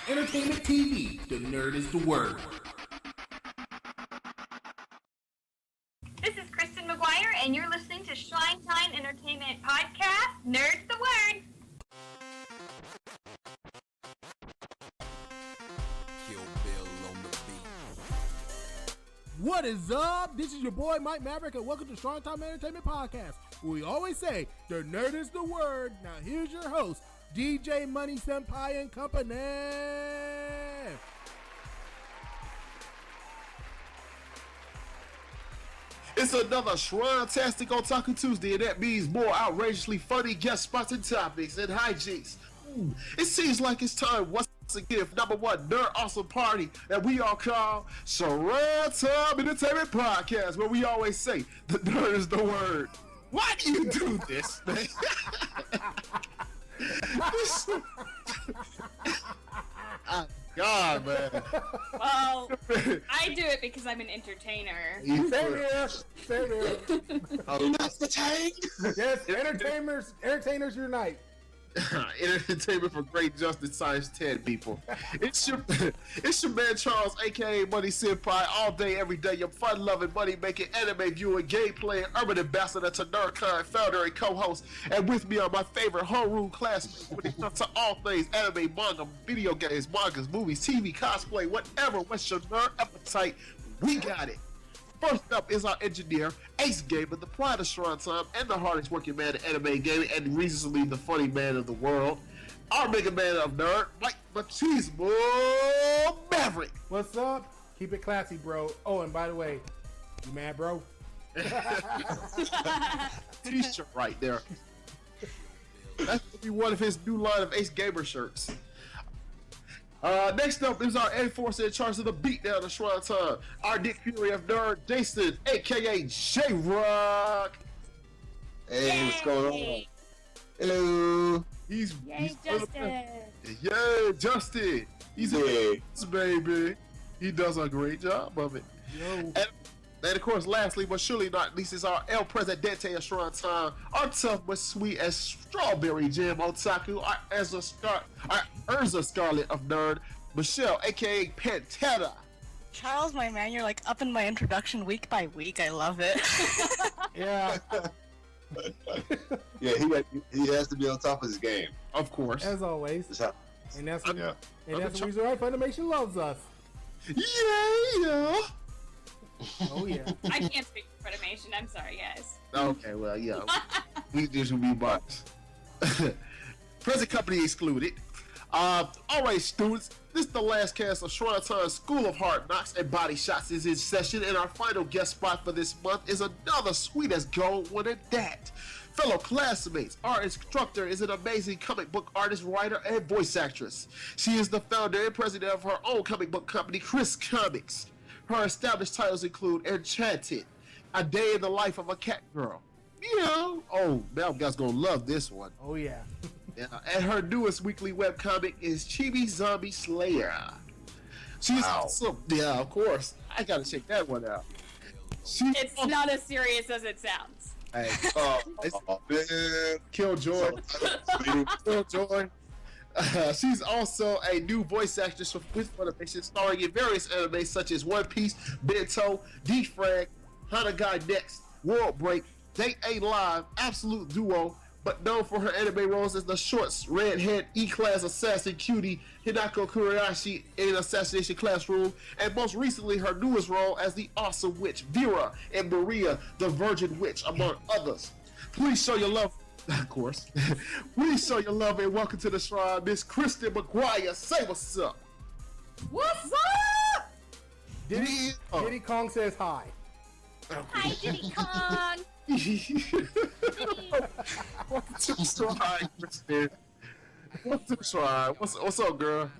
Entertainment TV, the nerd is the word. This is Kristen McGuire, and you're listening to Shrinetime Entertainment Podcast, Nerd's the Word. What is up? This is your boy Mike Maverick, and welcome to Shrinetime Entertainment Podcast. We always say the nerd is the word. Now here's your host, DJ Money Senpai and Company. It's another Shrine-tastic Otaku Tuesday, and that means more outrageously funny guest spots and topics and hijinks. It seems like it's time once again for number one nerd awesome party that we all call Shrinetime Entertainment Podcast, where we always say the nerd is the word. Why do you do this, man? God, man. Well, I do it because I'm an entertainer. Same here. That's the tank. Yes, entertainers unite. Entertainment for great justice times 10, people. It's your man Charles, aka Money Senpai, all day, every day. Your fun-loving, money-making, anime viewing, gameplay, urban ambassador to NerdCon, founder and co-host. And with me are my favorite homeroom classmates when it comes to all things anime, manga, video games, mangas, movies, TV, cosplay, whatever. What's your nerd appetite? We got it. First up is our engineer, Ace Gamer, the pride of Shrinetime and the hardest working man in anime gaming, and recently the funny man of the world, our mega man of nerd, Mike Machismo Maverick. What's up? Keep it classy, bro. Oh, and by the way, you mad, bro? T-shirt right there. That's gonna be one of his new line of Ace Gamer shirts. Next up is our enforcer in charge of the beatdown of Shrinetime, our Nick Fury of nerd, Jason, aka J-Rock. Hey, what's going on? Hello. He's Justin. Yay, Justin. He's Yeah. a baby. He does a great job of it. Yo. And of course, lastly but surely not least, is our El Presidente of Shrinetime, our tough but sweet as strawberry jam otaku, our Urza Scarlet of nerd, Michelle, aka Pantera. Charles, my man, you're like up in my introduction week by week. I love it. Yeah, Yeah, he has to be on top of his game. Of course. as always. That's how, And that's yeah. the reason why Funimation loves us. Yeah. Oh yeah. I can't speak for Funimation. I'm sorry, guys. Okay, well, yeah. We just will be boxed. Present company excluded. Alright, students, this is the last cast of Shrinetime School of Hard Knocks and Body Shots is in session, and our final guest spot for this month is another sweet as gold one at that. Fellow classmates, our instructor is an amazing comic book artist, writer, and voice actress. She is the founder and president of her own comic book company, Chris Comics. Her established titles include Enchanted, A Day in the Life of a Cat Girl. Yeah. Oh, now you guys gonna love this one. Oh yeah. Yeah. And her newest weekly webcomic is Chibi Zombie Slayer. She's awesome. Yeah, of course. I gotta check that one out. It's not as serious as it sounds. Hey, it's Man. Killjoy. Killjoy. She's also a new voice actress with Funimation, starring in various anime such as One Piece, Bento, D-Frag, Hanagai Next, World Break, Date A Live, Absolute Duo, but known for her anime roles as the shorts redhead E-Class assassin cutie Hinako Kuriyashi in Assassination Classroom, and most recently her newest role as the awesome witch Vera in Maria the Virgin Witch, among others. Please show your love. Of course. Please show your love and welcome to the shrine, Miss Kristen McGuire. Say what's up. What's up? Diddy Kong says hi. Hi, Diddy Kong. Welcome to the shrine, Kristen. Welcome to the shrine. What's up, girl?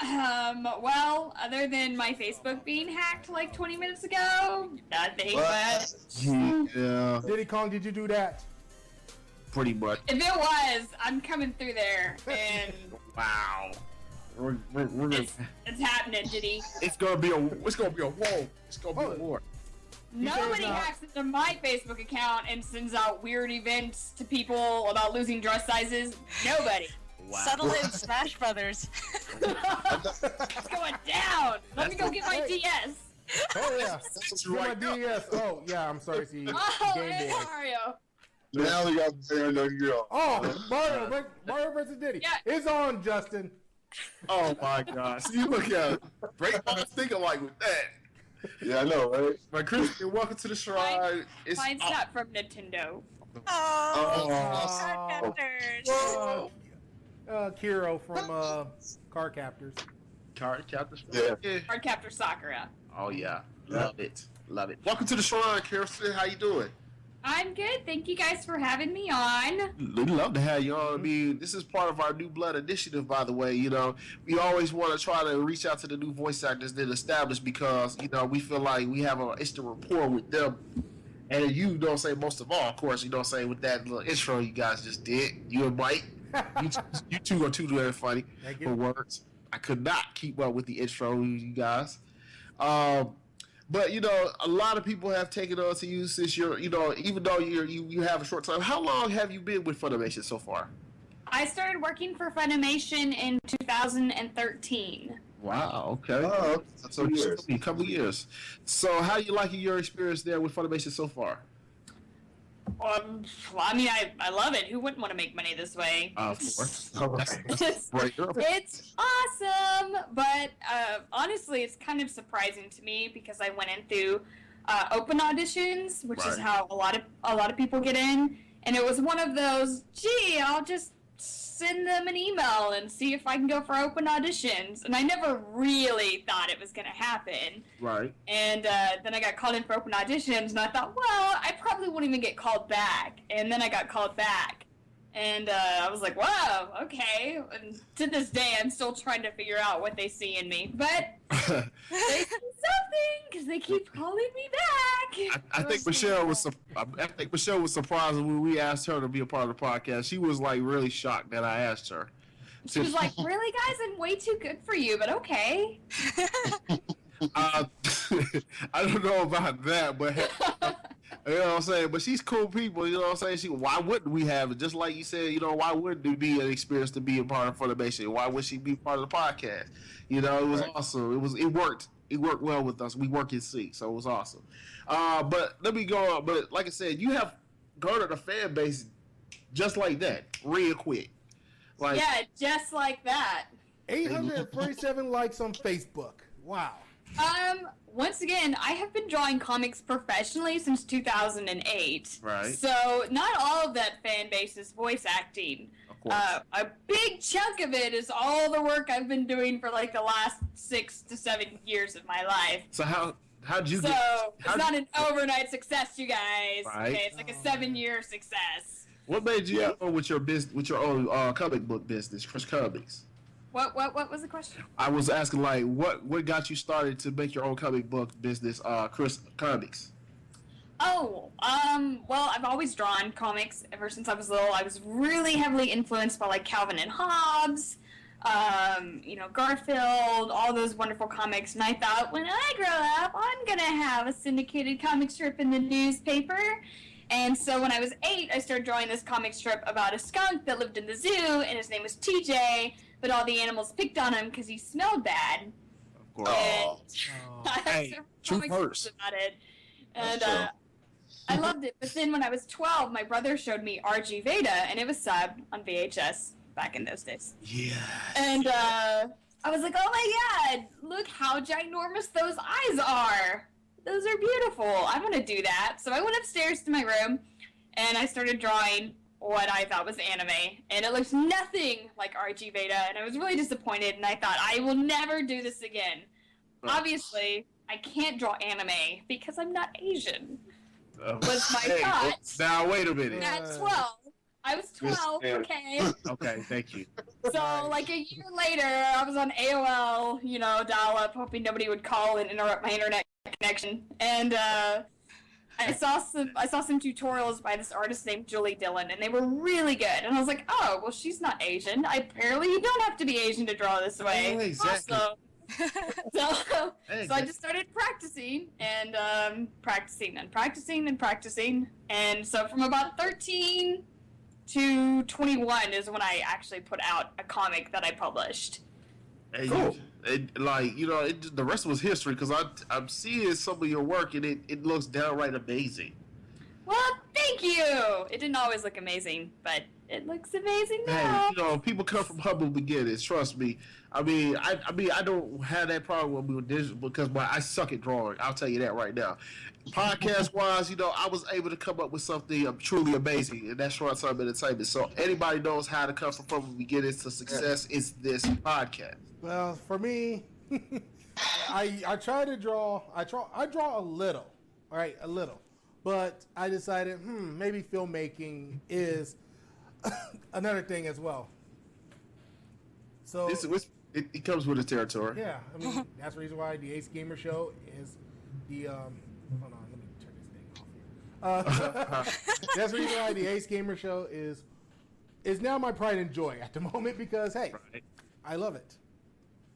Well, other than my Facebook being hacked like 20 minutes ago, nothing but... Yeah, Diddy Kong, did you do that? pretty much. If it was, I'm coming through there, and Wow. We're gonna, it's happening, Diddy. it's gonna be a war. It's gonna be a war. Nobody hacks into my Facebook account and sends out weird events to people about losing dress sizes. Nobody. Settle in, Smash Brothers. It's going down. Let me go get my DS. Oh yeah. That's Get my right. DS. Oh yeah. I'm sorry. See, Oh, Game hey, Boy. Mario. Now we got to no girl. Oh, Mario versus Diddy. Yeah. It's on, Justin. Oh my gosh. You look at it. Great minds think alike with that. Yeah, I know, right? My Kristen, welcome to the shrine. Mine's not from Nintendo. Oh, card captors. Whoa. Kiro from Card Captors. Card captors. Yeah. Card Captor Sakura. Oh yeah. Love it. Love it. Welcome to the shrine, Kristen. How you doing? I'm good. Thank you guys for having me on. We'd love to have you on. I mean, this is part of our New Blood initiative, by the way. You know, we always want to try to reach out to the new voice actors that established because, you know, we feel like we have an instant rapport with them. And you don't say most of all, of course, you don't say with that little intro you guys just did. You and Mike, you two are too very funny Thank for you. words. I could not keep up with the intro, you guys. But you know, a lot of people have taken on to you since you're, you know, even though you have a short time. How long have you been with Funimation so far? I started working for Funimation in 2013. Wow. Okay. Oh, So 2 just years. a couple years. So how you liking your experience there with Funimation so far? Well, I mean, I love it. Who wouldn't want to make money this way? Of course. It's, Right. it's awesome, but honestly, it's kind of surprising to me because I went in through open auditions, which is Right. how a lot of people get in, and it was one of those. Gee, I'll just send them an email and see if I can go for open auditions, and I never really thought it was going to happen. Right. And then I got called in for open auditions, and I thought, well, I probably won't even get called back. And then I got called back. And I was like, wow, okay. And to this day, I'm still trying to figure out what they see in me. But they see something, because they keep calling me back. I think Michelle was. I think Michelle was surprised when we asked her to be a part of the podcast. She was like really shocked that I asked her. She was like, really, guys? I'm way too good for you, but okay. I don't know about that, but you know what I'm saying. But she's cool people. You know what I'm saying. Why wouldn't we have it? Just like you said, you know, why wouldn't it be an experience to be a part of Funimation? Why would she be part of the podcast? You know, it was awesome. It worked. It worked well with us. We work in sync, so it was awesome. But let me go on. But like I said, you have garnered a fan base just like that, real quick. Like, Yeah, just like that. 847 likes on Facebook. Wow. Once again, I have been drawing comics professionally since 2008. Right. So not all of that fan base is voice acting. Of course. A big chunk of it is all the work I've been doing for like the last 6 to 7 years of my life. So how'd you So get? it's not an overnight success, you guys. Right. Okay, it's like a 7-year success. What made you go with your business, with your own comic book business, Chris Comics? What was the question? I was asking like, what got you started to make your own comic book business, Chris Comics? Oh, well, I've always drawn comics ever since I was little. I was really heavily influenced by, like, Calvin and Hobbes, you know, Garfield, all those wonderful comics. And I thought, when I grow up, I'm going to have a syndicated comic strip in the newspaper. And so when I was 8, I started drawing this comic strip about a skunk that lived in the zoo, and his name was TJ, but all the animals picked on him because he smelled bad. Of course. And I Hey, have truth comic hurts. strips about it. And That's true. I loved it. But then when I was 12, my brother showed me RG Veda, and it was subbed on VHS back in those days. Yeah. And I was like, oh my god, look how ginormous those eyes are. Those are beautiful. I want to do that. So I went upstairs to my room, and I started drawing what I thought was anime. And it looks nothing like RG Veda, and I was really disappointed, and I thought, I will never do this again. Right. Obviously, I can't draw anime because I'm not Asian. Was my Hey, thought. now wait a minute. At 12. I was 12, Yeah. okay? Okay, thank you. So, like, a year later, I was on AOL, you know, dial-up, hoping nobody would call and interrupt my internet connection. And, I saw some tutorials by this artist named Julie Dillon, and they were really good. And I was like, oh, well, she's not Asian. You don't have to be Asian to draw this way. Oh, exactly. Awesome. So I Exactly. just started practicing and practicing. And so from about 13 to 21 is when I actually put out a comic that I published. And Cool. the rest was history because I'm seeing some of your work and it looks downright amazing. Well, thank you. It didn't always look amazing, but it looks amazing now. Hey, people come from humble beginnings. Trust me. I mean, I don't have that problem with digital because I suck at drawing. I'll tell you that right now. Podcast wise, I was able to come up with something truly amazing, and that's Shrinetime Entertainment. So anybody knows how to come from humble beginnings to success. It's this podcast. Well, for me, I try to draw. I draw a little, all right, a little. But I decided, maybe filmmaking is another thing as well. So it comes with the territory. yeah, I mean that's the reason why the Ace Gamer Show is the hold on, let me turn this thing off here. That's the reason why the Ace Gamer Show is now my pride and joy at the moment because hey, Right. I love it.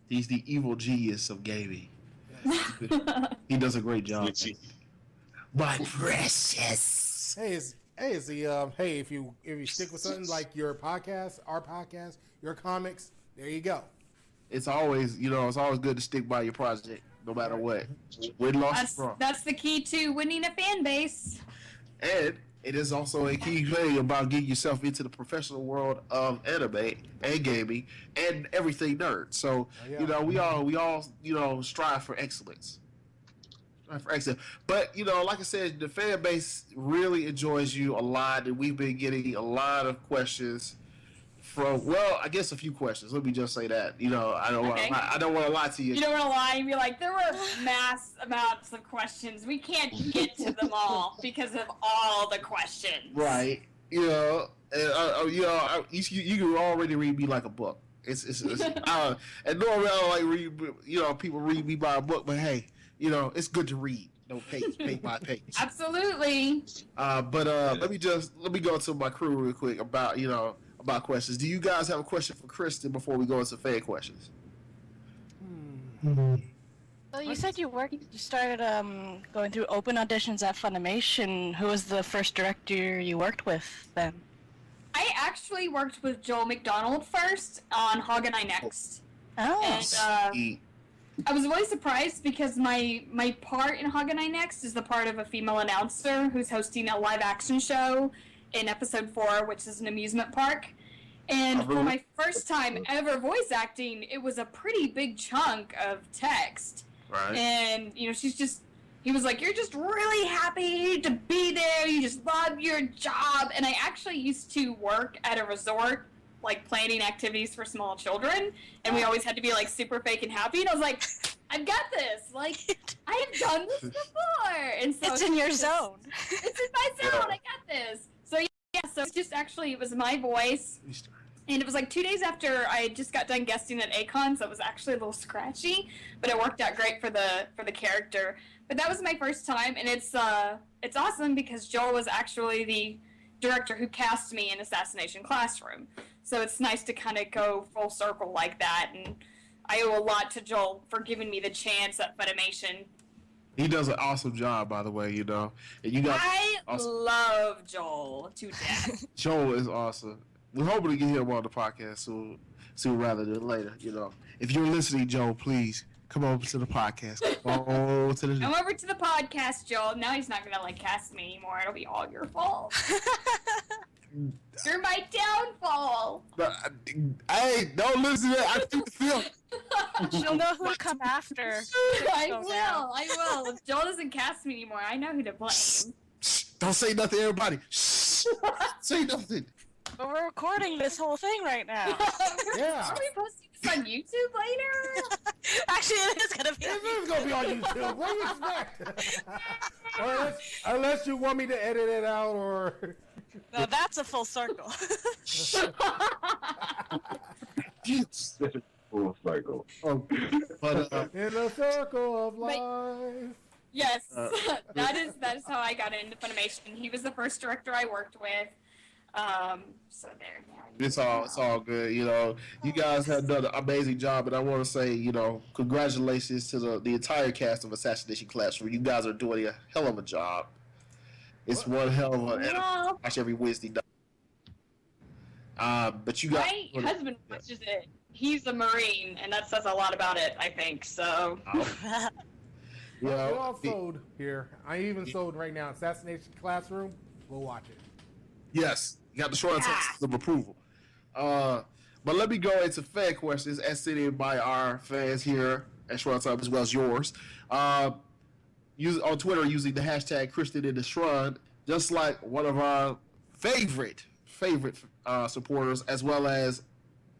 He's the evil genius of gaming. He does a great job. My precious. Hey, if you stick with something like your podcast, our podcast, your comics, there you go. It's always good to stick by your project, no matter what. Win, loss, or draw. That's the key to winning a fan base. And it is also a key thing about getting yourself into the professional world of anime and gaming and everything nerd. So, we all strive for excellence. But, like I said, the fan base really enjoys you a lot, and we've been getting a lot of questions I guess a few questions. Let me just say that. I don't want to lie to you. You don't want to lie and be like, there were mass amounts of questions. We can't get to them all because of all the questions. Right. You can already read me like a book. It's and normally I don't like read, people read me by a book, but hey, it's good to read. No page by page. Absolutely. But let me go to my crew real quick about questions. Do you guys have a question for Kristen before we go into fan questions? Well, you said you started going through open auditions at Funimation. Who was the first director you worked with then? I actually worked with Joel McDonald first on Hog and I Next. Oh. And I was really surprised because my part in Hog and I Next is the part of a female announcer who's hosting a live action show in episode 4, which is an amusement park. And for my first time ever voice acting, it was a pretty big chunk of text. Right. And, he was like, you're just really happy to be there. You just love your job. And I actually used to work at a resort, like planning activities for small children. And we always had to be like super fake and happy. And I was like, I've got this. Like, I have done this before. And so it's in your zone. It's in my zone. I got this. So so it's just it was my voice. And it was like 2 days after I just got done guesting at Akon, so it was actually a little scratchy, but it worked out great for the character. But that was my first time, and it's awesome because Joel was actually the director who cast me in Assassination Classroom. So it's nice to kind of go full circle like that, and I owe a lot to Joel for giving me the chance at Funimation. He does an awesome job, by the way, And I love Joel to death. Joel is awesome. We're hoping to get him on the podcast soon rather than later. If you're listening, Joel, please come over to the podcast. Come over to the podcast, Joel. Now he's not gonna cast me anymore. It'll be all your fault. You're my downfall. Hey, don't listen to that. I think the film. She'll know who to come after. I will. If Joel doesn't cast me anymore, I know who to blame. Don't say nothing, everybody. Shh. Say nothing. But we're recording this whole thing right now. Yeah. Are we posting this on YouTube later? Actually, it is gonna be. It is gonna be on YouTube. What do you expect? unless you want me to edit it out, or. No, that's a full circle. Full cycle. But in a circle of life. Yes, that is how I got into Funimation. He was the first director I worked with. So there. it's all good. You guys have done an amazing job, and I want to say, congratulations to the entire cast of Assassination Classroom. You guys are doing a hell of a job. It's one hell of an anime. Watch every Wednesday night. But you got My husband watches it. He's a Marine, and that says a lot about it, I think. So. You We're know, all sold here. I even sold right now. Assassination Classroom. We'll watch it. yes, you got the short text of approval. But let me go into fan questions as sent in by our fans here at Short Time as well as yours. Use on Twitter using the hashtag Kristen in the Shrine, just like one of our favorite supporters, as well as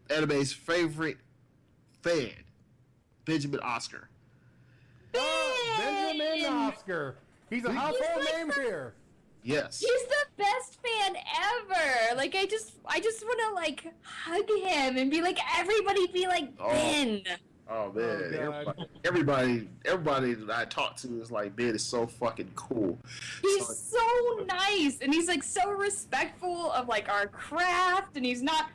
anime's favorite fan, Benjamin Oscar. Benjamin Oscar. He's a household name here. Yes. He's the best fan ever. Like I just want to like hug him and be like everybody be like Ben. Oh man, Oh, everybody that I talk to is like, Ben is so fucking cool. He's so nice and he's like so respectful of like our craft and he's not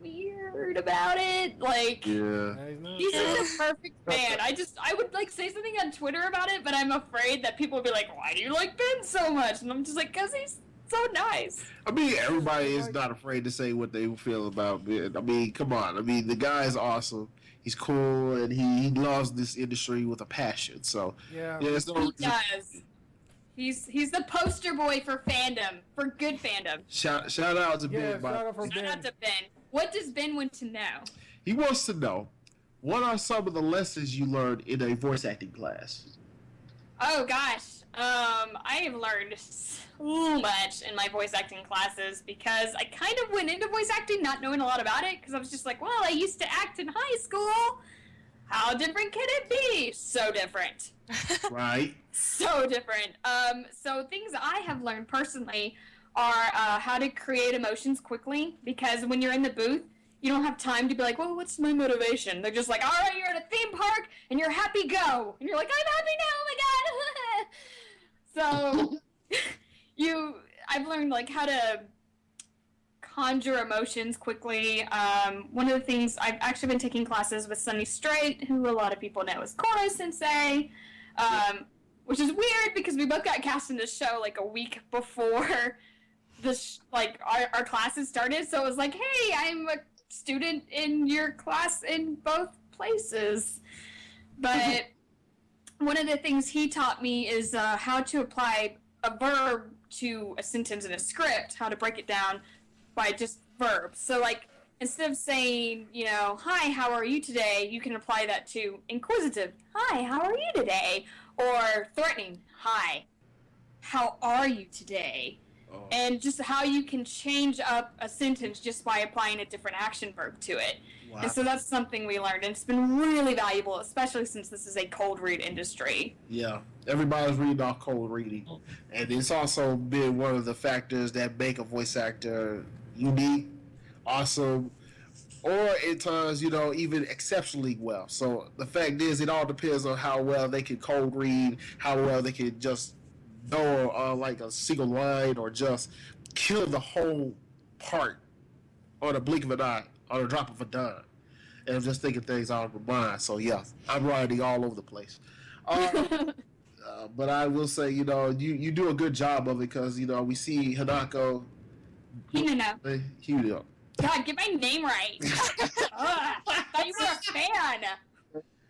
weird about it. Like Yeah. he's just a perfect fan. I would like say something on Twitter about it, but I'm afraid that people will be like, "Why do you like Ben so much?" And I'm just like, "Cause he's so nice." I mean, everybody is not afraid to say what they feel about Ben. I mean, come on. I mean, the guy is awesome. He's cool, and he loves this industry with a passion. So, Yeah. there's no He reason. does. He's the poster boy for fandom, for good fandom. Shout out to Yeah, Ben. shout out from Shout out Ben. to Ben. What does Ben want to know? He wants to know, what are some of the lessons you learned in a voice acting class? Oh gosh, I have learned so much in my voice acting classes because I kind of went into voice acting not knowing a lot about it because I was just like, well, I used to act in high school. How different can it be? So different. Right? So different. So things I have learned personally are how to create emotions quickly because when you're in the booth, you don't have time to be like, well, what's my motivation? They're just like, all right, you're at a theme park and you're happy, go. And you're like, I'm happy now, oh my God. So I've learned like how to conjure emotions quickly. One of the things, I've actually been taking classes with Sunny Straight, who a lot of people know as Koro Sensei, which is weird because we both got cast in this show like a week before our classes started. So it was like, hey, I'm a student in your class in both places. But one of the things he taught me is how to apply a verb to a sentence in a script, how to break it down by just verbs. So like instead of saying, you know, hi, how are you today? You can apply that to inquisitive, hi, how are you today? Or threatening, hi, how are you today? Oh. And just how you can change up a sentence just by applying a different action verb to it. Wow. And so that's something we learned, and it's been really valuable, especially since this is a cold read industry. Yeah, everybody's reading off cold reading, and it's also been one of the factors that make a voice actor unique, awesome, or at times, you know, even exceptionally well. So the fact is, it all depends on how well they can cold read, how well they can just know like a single line, or just kill the whole part on a blink of an eye, on a drop of a dime. And I'm just thinking things out of my mind. So yeah, I'm writing all over the place. But I will say, you know, you do a good job of it because, you know, we see Hanako. Hinano. God, get my name right. I thought you were a fan.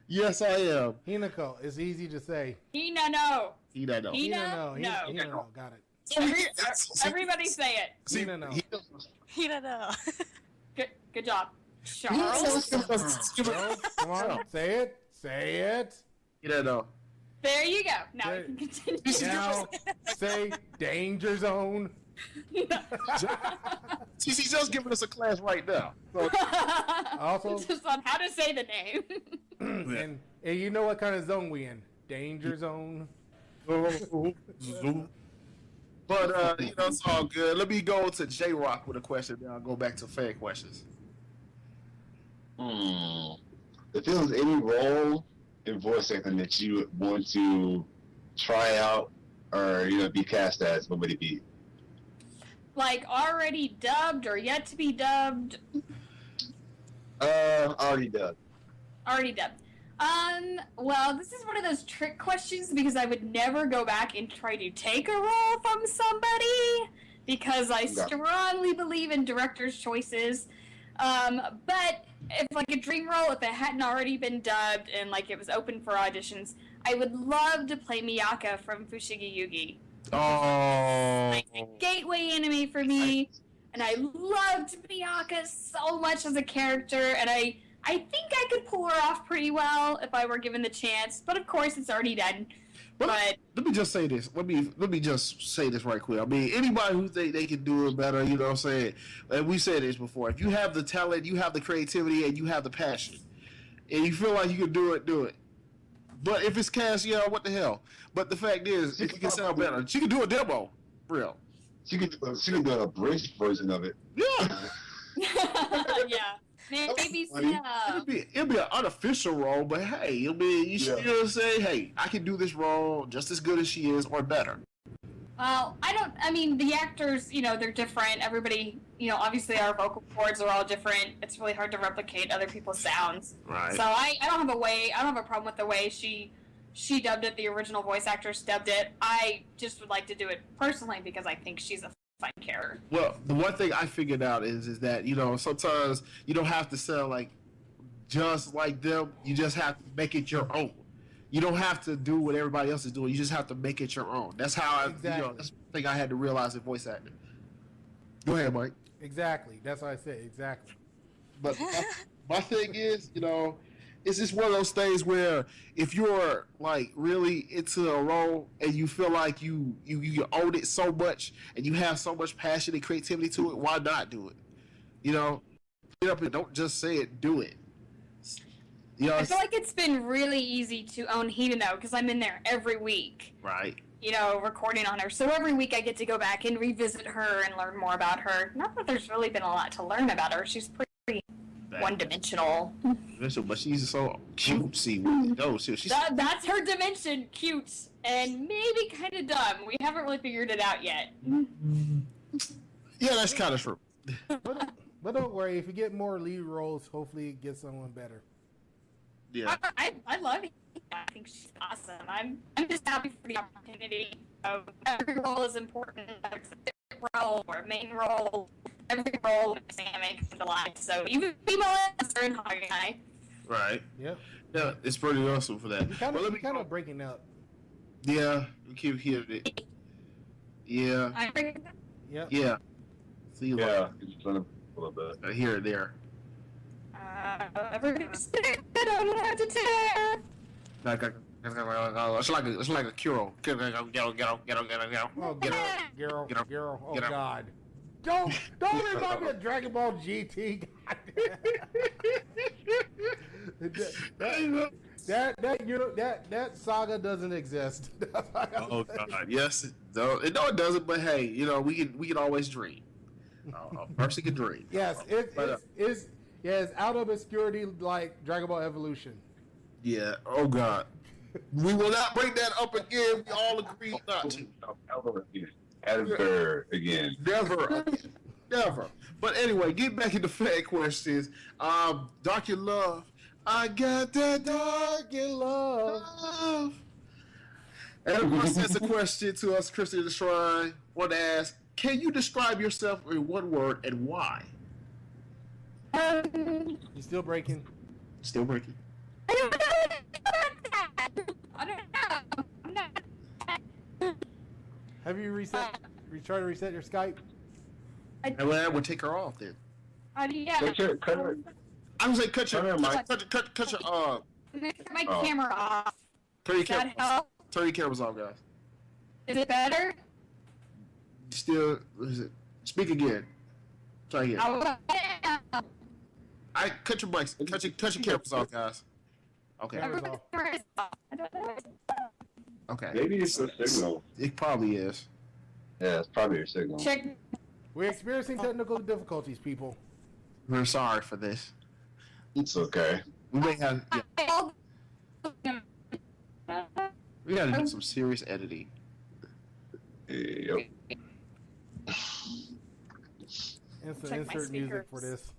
Yes, I am. Hinako. It's easy to say. Hinano. Hinano. Hina? No. Hinano. Got it. Everybody say it. See, Hinano. He don't know. Good job. Charles. Girl, come on. Say it. Say it. Hinano. There you go. Now we can continue. Now say danger zone. She's just giving us a class right now. So, Also, just on how to say the name. and you know what kind of zone we in? Danger zone. but you know, it's all good. Let me go to J Rock with a question. Then I'll go back to fan questions. If there was any role in voice acting that you would want to try out or, you know, be cast as, what would it be? Like already dubbed or yet to be dubbed? Already done. Already dubbed. Well, this is one of those trick questions because I would never go back and try to take a role from somebody because I strongly believe in director's choices. But if like a dream role, if it hadn't already been dubbed and like it was open for auditions, I would love to play Miyaka from Fushigi Yugi. Oh, Like a gateway anime for me, and I loved Miyaka so much as a character, and I think I could pull her off pretty well if I were given the chance. But of course, it's already done. But let me just say this. Let me just say this right quick. I mean, anybody who think they can do it better, you know what I'm saying? And we said this before. If you have the talent, you have the creativity, and you have the passion, and you feel like you can do it. But if it's cast, what the hell? But the fact is, if you can sound better, she can do a demo. Real. She can do an abridged version of it. Yeah. yeah, maybe so. It'll be an unofficial role, but hey, you still say, hey, I can do this role just as good as she is or better. Well, I mean, the actors, they're different. Everybody, obviously our vocal cords are all different. It's really hard to replicate other people's sounds. Right. So I don't have a problem with the way she dubbed it, the original voice actress dubbed it. I just would like to do it personally because I think she's a fun character. Well, the one thing I figured out is that, sometimes you don't have to sound like just like them. You just have to make it your own. You don't have to do what everybody else is doing. You just have to make it your own. That's how that's the thing I had to realize in voice acting. Go ahead, Mike. Exactly. That's what I said. Exactly. But my thing is, it's just one of those things where if you're like really into a role and you feel like you own it so much and you have so much passion and creativity to it, why not do it? Get up and don't just say it, do it. I feel like it's been really easy to own Hideno because I'm in there every week. Right. Recording on her. So every week I get to go back and revisit her and learn more about her. Not that there's really been a lot to learn about her. She's pretty one-dimensional. But she's so cutesy. No, she's that's her dimension, cute, and maybe kind of dumb. We haven't really figured it out yet. Yeah, that's kind of true. But don't worry, if you get more lead roles, hopefully it gets someone better. Yeah. I love it. I think she's awesome. I'm just happy for the opportunity of every role is important. Whether it's a different role or a main role, every role is dynamic and delight. So even female are in high. Right. Yep. Yeah, it's pretty awesome for that. We're kind of breaking up. Yeah, we keep hearing it. Yeah. Yep. Yeah. See you Yeah, later. it's a little bit. I hear it there. Everybody's I don't know how to tell. It's like a cure. Get on. Oh, Garo. Oh, Get out. God. Don't remind me of Dragon Ball GT. That saga doesn't exist. Oh God, yes. No, it doesn't. But hey, we can always dream. A person can dream. Yes, it's out of obscurity like Dragon Ball Evolution. Yeah. Oh God. We will not bring that up again. We all agree not to. Ever again. Never. Never. But anyway, get back into fan questions. Dark in Love. I got that dark in love. And of course, that's a question to us, Kristen in the Shrine. Want to ask, can you describe yourself in one word and why? You still breaking? Still breaking. I don't know. I don't know. I'm not. Have you reset? Try to reset your Skype? Well, we'll take her off then. Yeah. Cut her. I was like, cut your my Oh. camera off. turn your Does that cameras. help? Turn your cameras off, guys. Is it better? Still, what is it? Speak again. Try again. I cut your mics. Cut your cameras off, guys. Okay. Cameras off. I don't know. Okay. Maybe it's the signal. It probably is. Yeah, it's probably your signal. Check. We're experiencing technical difficulties, people. We're sorry for this. It's okay. We may have. Yeah, we got to do some serious editing. Yep. Insert music for this.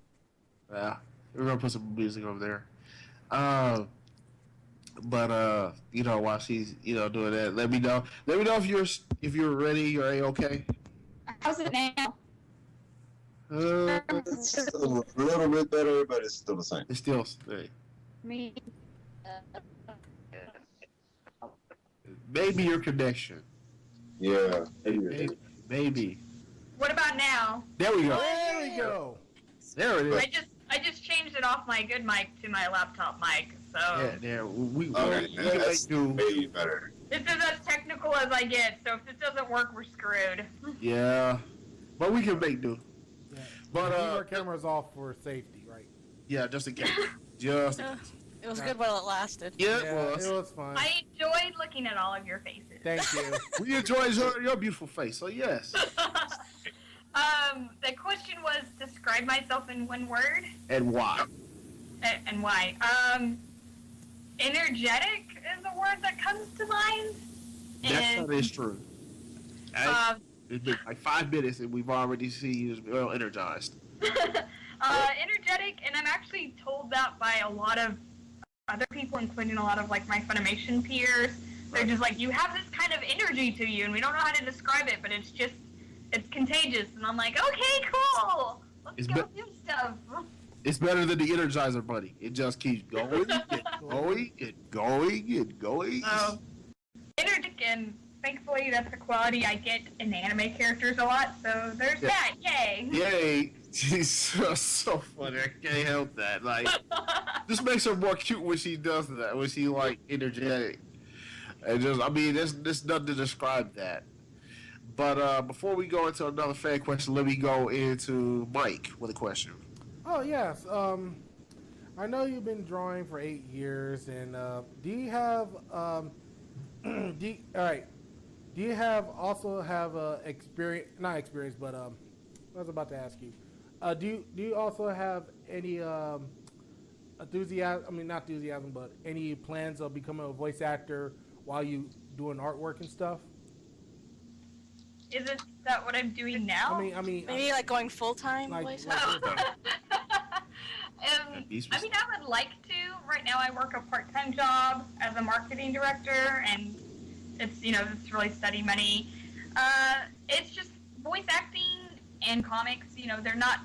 Yeah, we're gonna put some music over there. But while she's doing that, let me know. Let me know if you're ready. You're okay. How's it now? It's a little bit better, but it's still the same. It's still hey, Me. maybe your connection. Yeah. Maybe. What about now? There we go. There we go. There it is. I just changed it off my good mic to my laptop mic, so Yeah, there. We Okay, can that's make do. way better. this is as technical as I get. So if this doesn't work, we're screwed. Yeah, but we can make do. Yeah. But Keep our cameras off for safety, right? yeah, just in case. Just in Uh, case. It was good while it lasted. Yeah, Yeah, it was. it was fun. I enjoyed looking at all of your faces. Thank you. We enjoyed your beautiful face. So yes. The question was describe myself in one word And why? and why. Energetic is a word that comes to mind. That is true. Uh, It's been like 5 minutes and we've already seen you well energized. energetic, and I'm actually told that by a lot of other people, including a lot of like my Funimation peers. They're just like, you have this kind of energy to you, and we don't know how to describe it, but it's contagious. And I'm like, okay, cool. Let's go do stuff. It's better than the Energizer Bunny. It just keeps going and going and going and going. So, energetic, and thankfully that's the quality I get in anime characters a lot. So there's that. Yay. Yay! She's so funny. I can't help that. Like, this makes her more cute when she does that. When she like energetic. And just, I mean, there's nothing to describe that. But before we go into another fan question, let me go into Mike with a question. Oh yes. I know you've been drawing for 8 years, and do you have do you have experience? Not experience, but I was about to ask you. Do you also have any enthusiasm? I mean, not enthusiasm, but any plans of becoming a voice actor while you doing artwork and stuff? Isn't that what I'm doing now? I mean, Maybe like going full time. Like- voice like- actor? I mean, I would like to. Right now, I work a part-time job as a marketing director, and it's it's really steady money. It's just voice acting and comics. They're not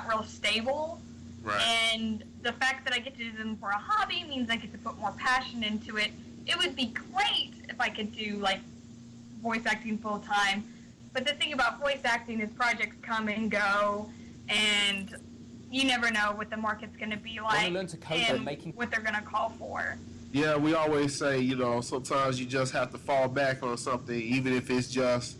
real stable. Right. And the fact that I get to do them for a hobby means I get to put more passion into it. It would be great if I could do like voice acting full time. But the thing about voice acting is projects come and go, and you never know what the market's going to be like learn to code by and making- what they're going to call for. Yeah, we always say, sometimes you just have to fall back on something, even if it's just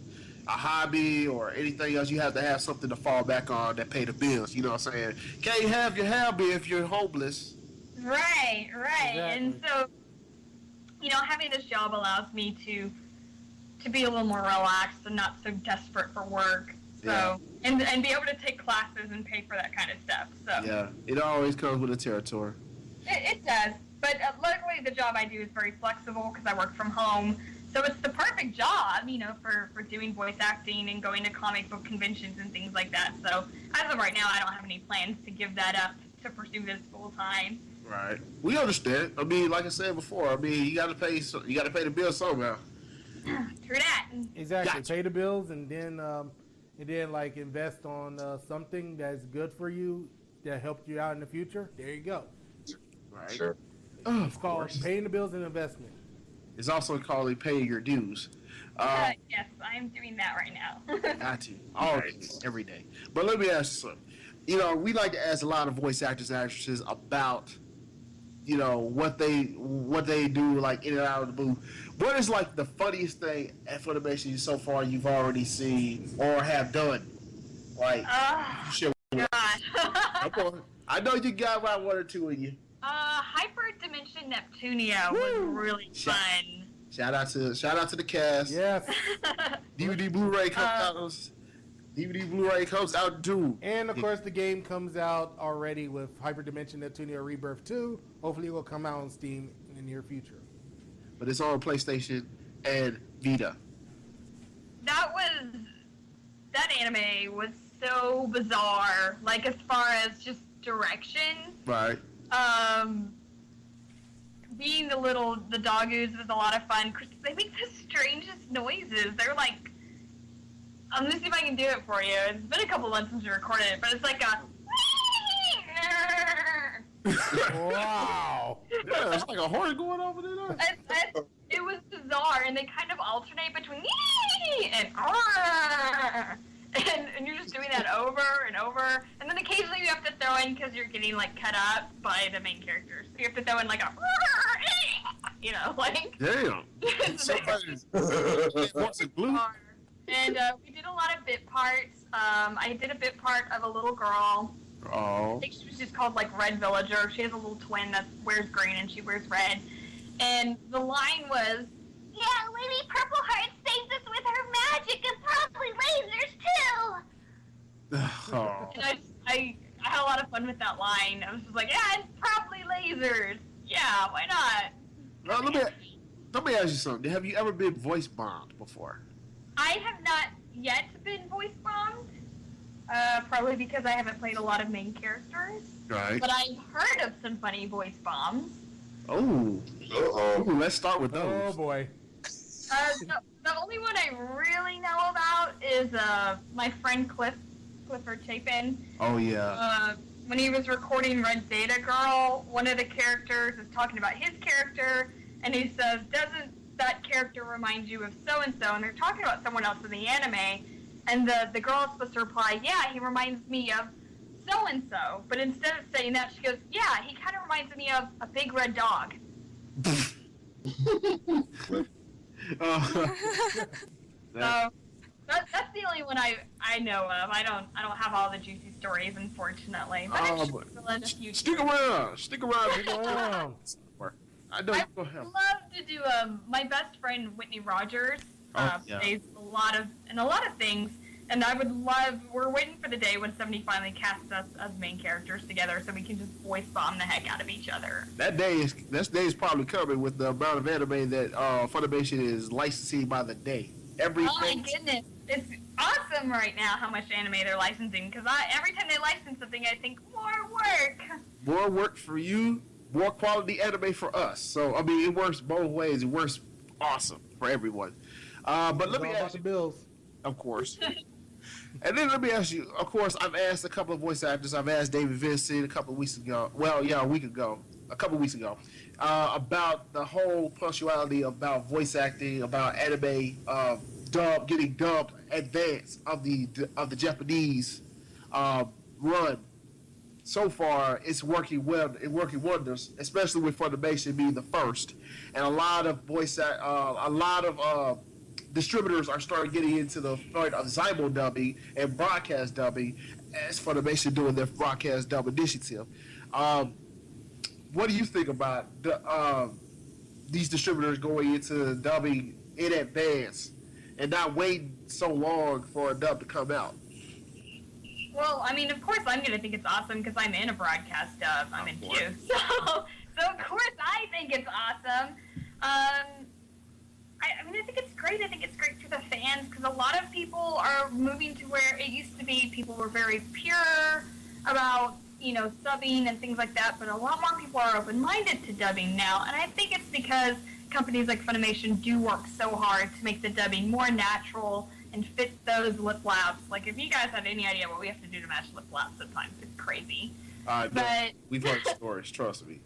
a hobby or anything else. You have to have something to fall back on that pay the bills. You know what I'm saying? Can't have your hobby if you're homeless. Right. Exactly. And so, having this job allows me to be a little more relaxed and not so desperate for work. So, Yeah. and be able to take classes and pay for that kind of stuff. So Yeah, it always comes with the territory. it does. But luckily, the job I do is very flexible because I work from home. So it's the perfect job, for doing voice acting and going to comic book conventions and things like that. So as of right now, I don't have any plans to give that up to pursue this full time. Right. We understand. I mean, like I said before, you got to pay the bills somehow. True that. Exactly. Gotcha. Pay the bills, and then like invest on something that's good for you that helps you out in the future. There you go. Right. Sure. Oh, It's of called course. paying the bills and investment. It's also called paying your dues. Yes, I am doing that right now. Got to. All day, every day. But let me ask you something. We like to ask a lot of voice actors and actresses about, what they do, like, in and out of the booth. What is, like, the funniest thing at Funimation so far you've already seen or have done? Like, shit. Gosh. Come on. I know you got about one or two in you. Hyperdimension Neptunia was really Shout- fun. Shout out to the cast. Yes. DVD Blu-ray comes out too. And of course, the game comes out already with Hyperdimension Neptunia Rebirth 2. Hopefully, it will come out on Steam in the near future. But it's on PlayStation and Vita. That anime was so bizarre. Like, as far as just direction. Right. Being the doggoos was a lot of fun. They make the strangest noises. They're like, I'm gonna see if I can do it for you. It's been a couple months since we recorded it, but it's like a. Wow. Yeah, it's like a horn going over there. It was bizarre, and they kind of alternate between and and you're just doing that over and over, and then occasionally you have to throw in because you're getting like cut up by the main characters. So you have to throw in like a, like. Damn. Somebody's what's it blue? And we did a lot of bit parts. I did a bit part of a little girl. Oh. I think she was just called like Red Villager. She has a little twin that wears green and she wears red. And the line was, "Yeah, Lady Purple Heart saves us with her magic and probably lasers too." Oh. And I had a lot of fun with that line. I was just like, yeah, and probably lasers. Yeah, why not? Let me ask you something. Have you ever been voice bombed before? I have not yet been voice bombed. Probably because I haven't played a lot of main characters. Right. But I've heard of some funny voice bombs. Oh. Ooh, let's start with those. Oh boy. The only one I really know about is my friend Clifford Chapin. Oh yeah. When he was recording Red Data Girl, one of the characters is talking about his character, and he says, "Doesn't that character remind you of so and so?" And they're talking about someone else in the anime, and the girl is supposed to reply, "Yeah, he reminds me of so and so." But instead of saying that, she goes, "Yeah, he kind of reminds me of a big red dog." So that's the only one I know of. I don't have all the juicy stories, unfortunately. But I'm sure we'll in a few. Stick around. I know you I'd go ahead. love to do my best friend Whitney Rogers Yeah. plays a lot of things, and I would love. We're waiting for the day when somebody finally casts us as main characters together, so we can just voice bomb the heck out of each other. That day is probably coming with the amount of anime that Funimation is licensing by the day. Oh my goodness, it's awesome right now how much anime they're licensing. Because every time they license something, I think more work. More work for you, more quality anime for us. So I mean, it works both ways. It works awesome for everyone. But let me It's all about ask the you, bills. of course. And then let me ask you, of course, I've asked a couple of voice actors. I've asked David Vincent a couple of weeks ago. Well, yeah, a couple of weeks ago, about the whole punctuality about voice acting, about anime getting dubbed advance of the Japanese run. So far, it's working well. It's working wonders, especially with Funimation being the first, and a lot of distributors are starting getting into the part of Zymo dubbing and broadcast dubbing as Funimation doing their broadcast dub initiative. What do you think about these distributors going into dubbing in advance and not waiting so long for a dub to come out? Well, I mean, of course I'm going to think it's awesome because I'm in a broadcast dub. I'm in two. So of course I think it's awesome. I mean, I think it's great. I think it's great for the fans because a lot of people are moving to where it used to be people were very pure about, subbing and things like that, but a lot more people are open-minded to dubbing now, and I think it's because companies like Funimation do work so hard to make the dubbing more natural and fit those lip laps. Like, if you guys had any idea what we have to do to match lip laps sometimes, it's crazy. But we've heard stories, trust me.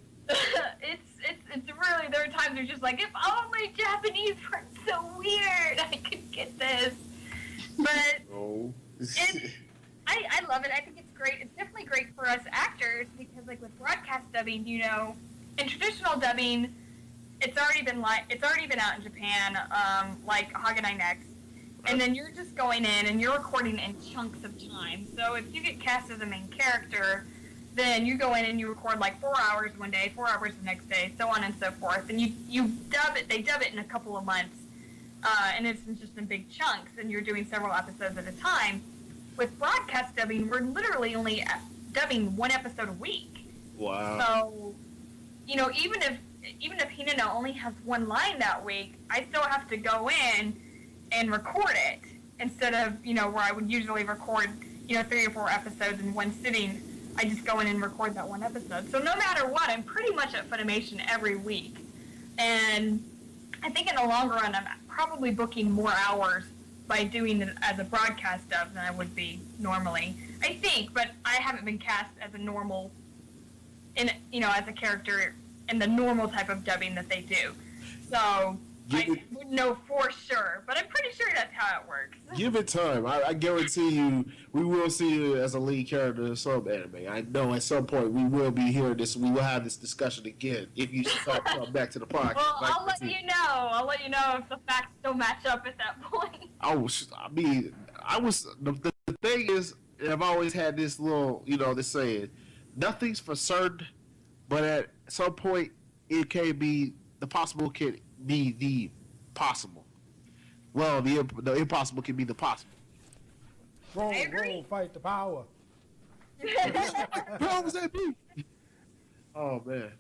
It's really, there are times where you're just like, if only Japanese weren't so weird, I could get this. But I love it. I think it's great. It's definitely great for us actors because, like, with broadcast dubbing, in traditional dubbing, it's already been out in Japan, like Haganai Next, and then you're just going in and you're recording in chunks of time. So if you get cast as a main character, then you go in and you record like 4 hours one day, 4 hours the next day, so on and so forth. And you dub it. They dub it in a couple of months, and it's just in big chunks. And you're doing several episodes at a time. With broadcast dubbing, we're literally only dubbing one episode a week. Wow. So, even if Hinano only has one line that week, I still have to go in and record it instead of where I would usually record 3 or 4 episodes in one sitting. I just go in and record that one episode. So no matter what, I'm pretty much at Funimation every week. And I think in the long run, I'm probably booking more hours by doing it as a broadcast dub than I would be normally. I think, but I haven't been cast as a normal, as a character in the normal type of dubbing that they do. So I wouldn't know for sure, but I'm pretty sure that's how it works. Give it time. I guarantee you, we will see you as a lead character in some anime. I know at some point we will be hearing this. We will have this discussion again if you start to come back to the podcast. Well, I'll let you know. I'll let you know if the facts don't match up at that point. The thing is, I've always had this little, this saying, nothing's for certain, but at some point it can be, the possible can be the possible. Well, the impossible can be the possible. Roll, fight the power. Powers that be. Oh man.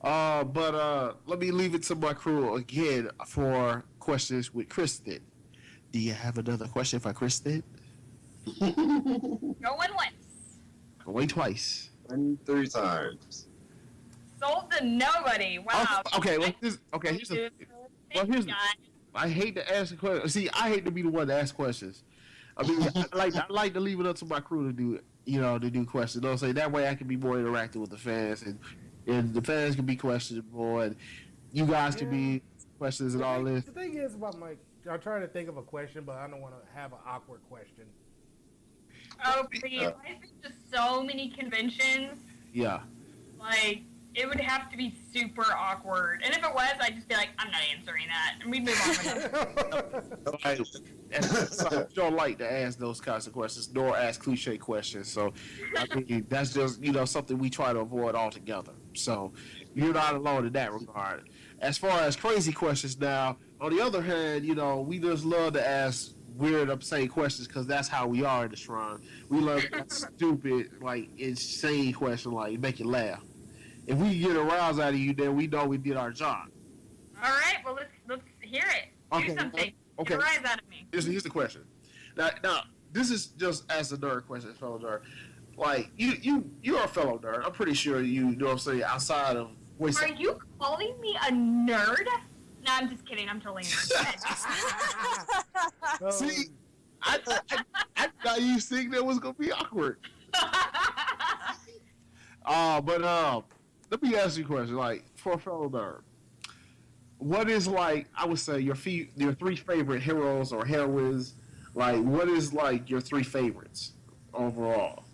But let me leave it to my crew again for questions with Kristen. Do you have another question for Kristen? Going once. Going twice. And 3 times. Sold to nobody. Wow. Here's I hate to ask a question. See, I hate to be the one to ask questions. I mean, I like to leave it up to my crew to do, to do questions. Don't say that way I can be more interactive with the fans, and the fans can be questionable, and you guys can be questions and all this. The thing is about I'm trying to think of a question, but I don't want to have an awkward question. Oh, please. I've been to so many conventions. Yeah. Like, it would have to be super awkward. And if it was, I'd just be like, I'm not answering that. And we'd move on. I don't like to ask those kinds of questions, nor ask cliche questions. So, I mean, that's just, something we try to avoid altogether. So, you're not alone in that regard. As far as crazy questions now, on the other hand, we just love to ask weird, upsetting questions because that's how we are in the Shrine. We love that stupid, insane question, make you laugh. If we get a rouse out of you, then we know we did our job. All right, well, let's hear it. Do something. Okay. Get a rise out of me. Here's the question. Now, this is just as a nerd question, fellow nerd. You're a fellow nerd. I'm pretty sure you know what I'm saying, outside of... Are you calling me a nerd? No, I'm just kidding. I'm totally a nerd. See, I thought you think that was going to be awkward. But let me ask you a question. For a fellow nerd, what is I would say your 3 favorite heroes or heroines? What is your 3 favorites overall?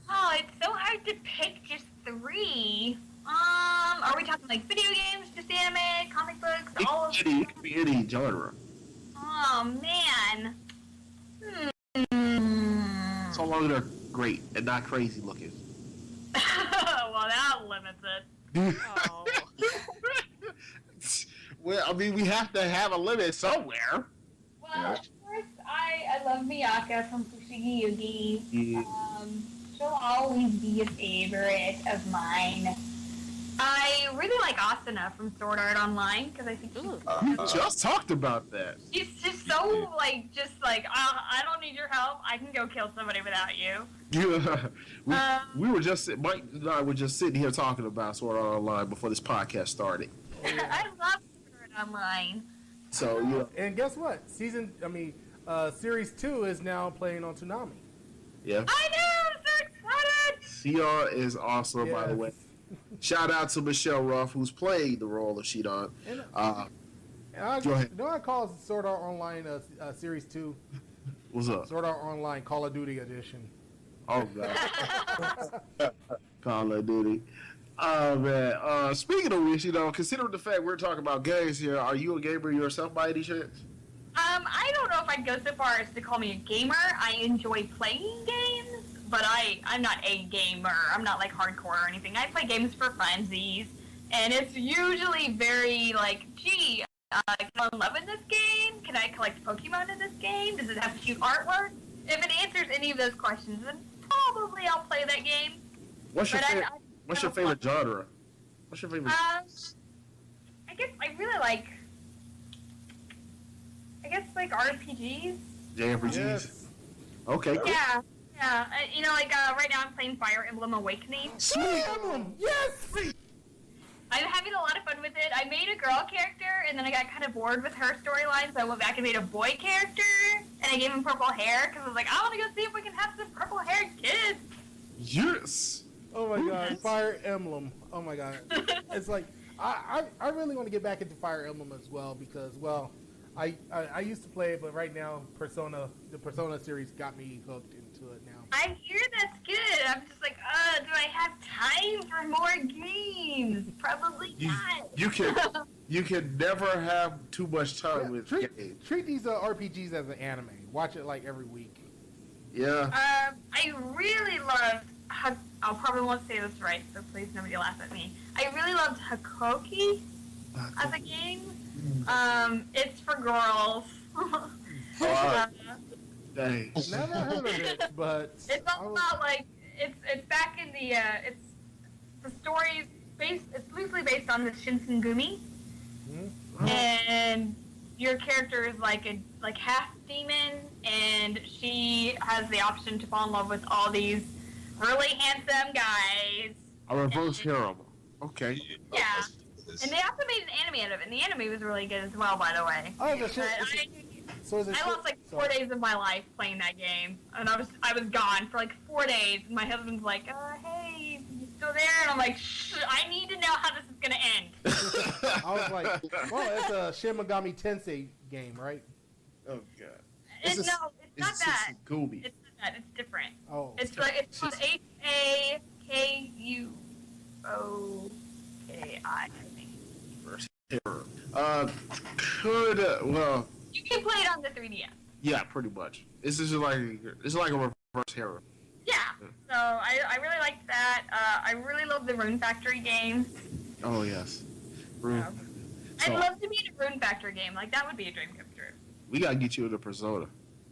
Oh, it's so hard to pick just 3. Are we talking video games, just anime, comic books, all of them? It could be any genre. Oh man. So long they're great and not crazy looking. Well, that limits it. Oh. Well, I mean, we have to have a limit somewhere. Well, of course, I love Miyaka from Fushigi Yugi. Yeah. She'll always be a favorite of mine. I really like Asuna from Sword Art Online because I think We just talked about that. she's just so I don't need your help. I can go kill somebody without you. Yeah, we were just Mike and I were just sitting here talking about Sword Art Online before this podcast started. I love Sword Art Online. So And guess what? Series 2 is now playing on Toonami. yeah. I know, I'm so excited. Shion is awesome, by the way. Shout out to Michelle Ruff, who's played the role of Shion. Go ahead. I call Sword Art Online Series 2 What's up? Sword Art Online Call of Duty Edition. Oh god. Call of Duty. Oh man. Speaking of which, considering the fact we're talking about games here, are you a gamer yourself by any chance? I don't know if I'd go so far as to call me a gamer. I enjoy playing games, but I'm not a gamer. I'm not hardcore or anything. I play games for funsies, and it's usually very gee, can I love in this game? Can I collect Pokemon in this game? Does it have cute artwork? If it answers any of those questions, then probably I'll play that game. What's your favorite genre? What's your favorite? I guess I really like RPGs. JRPGs. Yes. Okay. Cool. Yeah. Right now I'm playing Fire Emblem Awakening. Sweet. Yes! I'm having a lot of fun with it. I made a girl character, and then I got kind of bored with her storyline, so I went back and made a boy character, and and I gave him purple hair because I was like, I want to go see if we can have some purple-haired kids. Yes. Oh my god, Fire Emblem. Oh my god. It's like I really want to get back into Fire Emblem as well because I used to play it, but right now the Persona series got me hooked into it now. I hear that's good. I'm just like, do I have time for more games? Probably not. You can never have too much time with games. Treat these RPGs as an anime. Watch it like every week. Yeah. I really loved. I probably won't say this right, so please nobody laugh at me. I really loved Hakoki as a game. It's for girls. Dang. Never heard of it, but it's all about like it's back in the the story based. It's loosely based on the Shinsengumi, and your character is like half demon, and she has the option to fall in love with all these really handsome guys. A reverse harem. Okay. Yeah. And they also made an anime out of it, and the anime was really good as well, by the way. oh, the shit. I lost like 4 days of my life playing that game, and I was gone for like 4 days. And my husband's like, "Hey, you still there?" And I'm like, "Shh, I need to know how this is gonna end." I was like, well, it's a Shin Megami Tensei game, right? Oh god. It's not that. It's not that. It's different. Oh. It's called HAKUOKI, I think. Well. You can play it on the 3DS. Yeah, pretty much. It's like a reverse harem. Yeah. So I really liked that. I really love the Rune Factory games. Oh yes. Rune. I'd love to be in a Rune Factory game. Like that would be a dream come true. We gotta get you into Persona.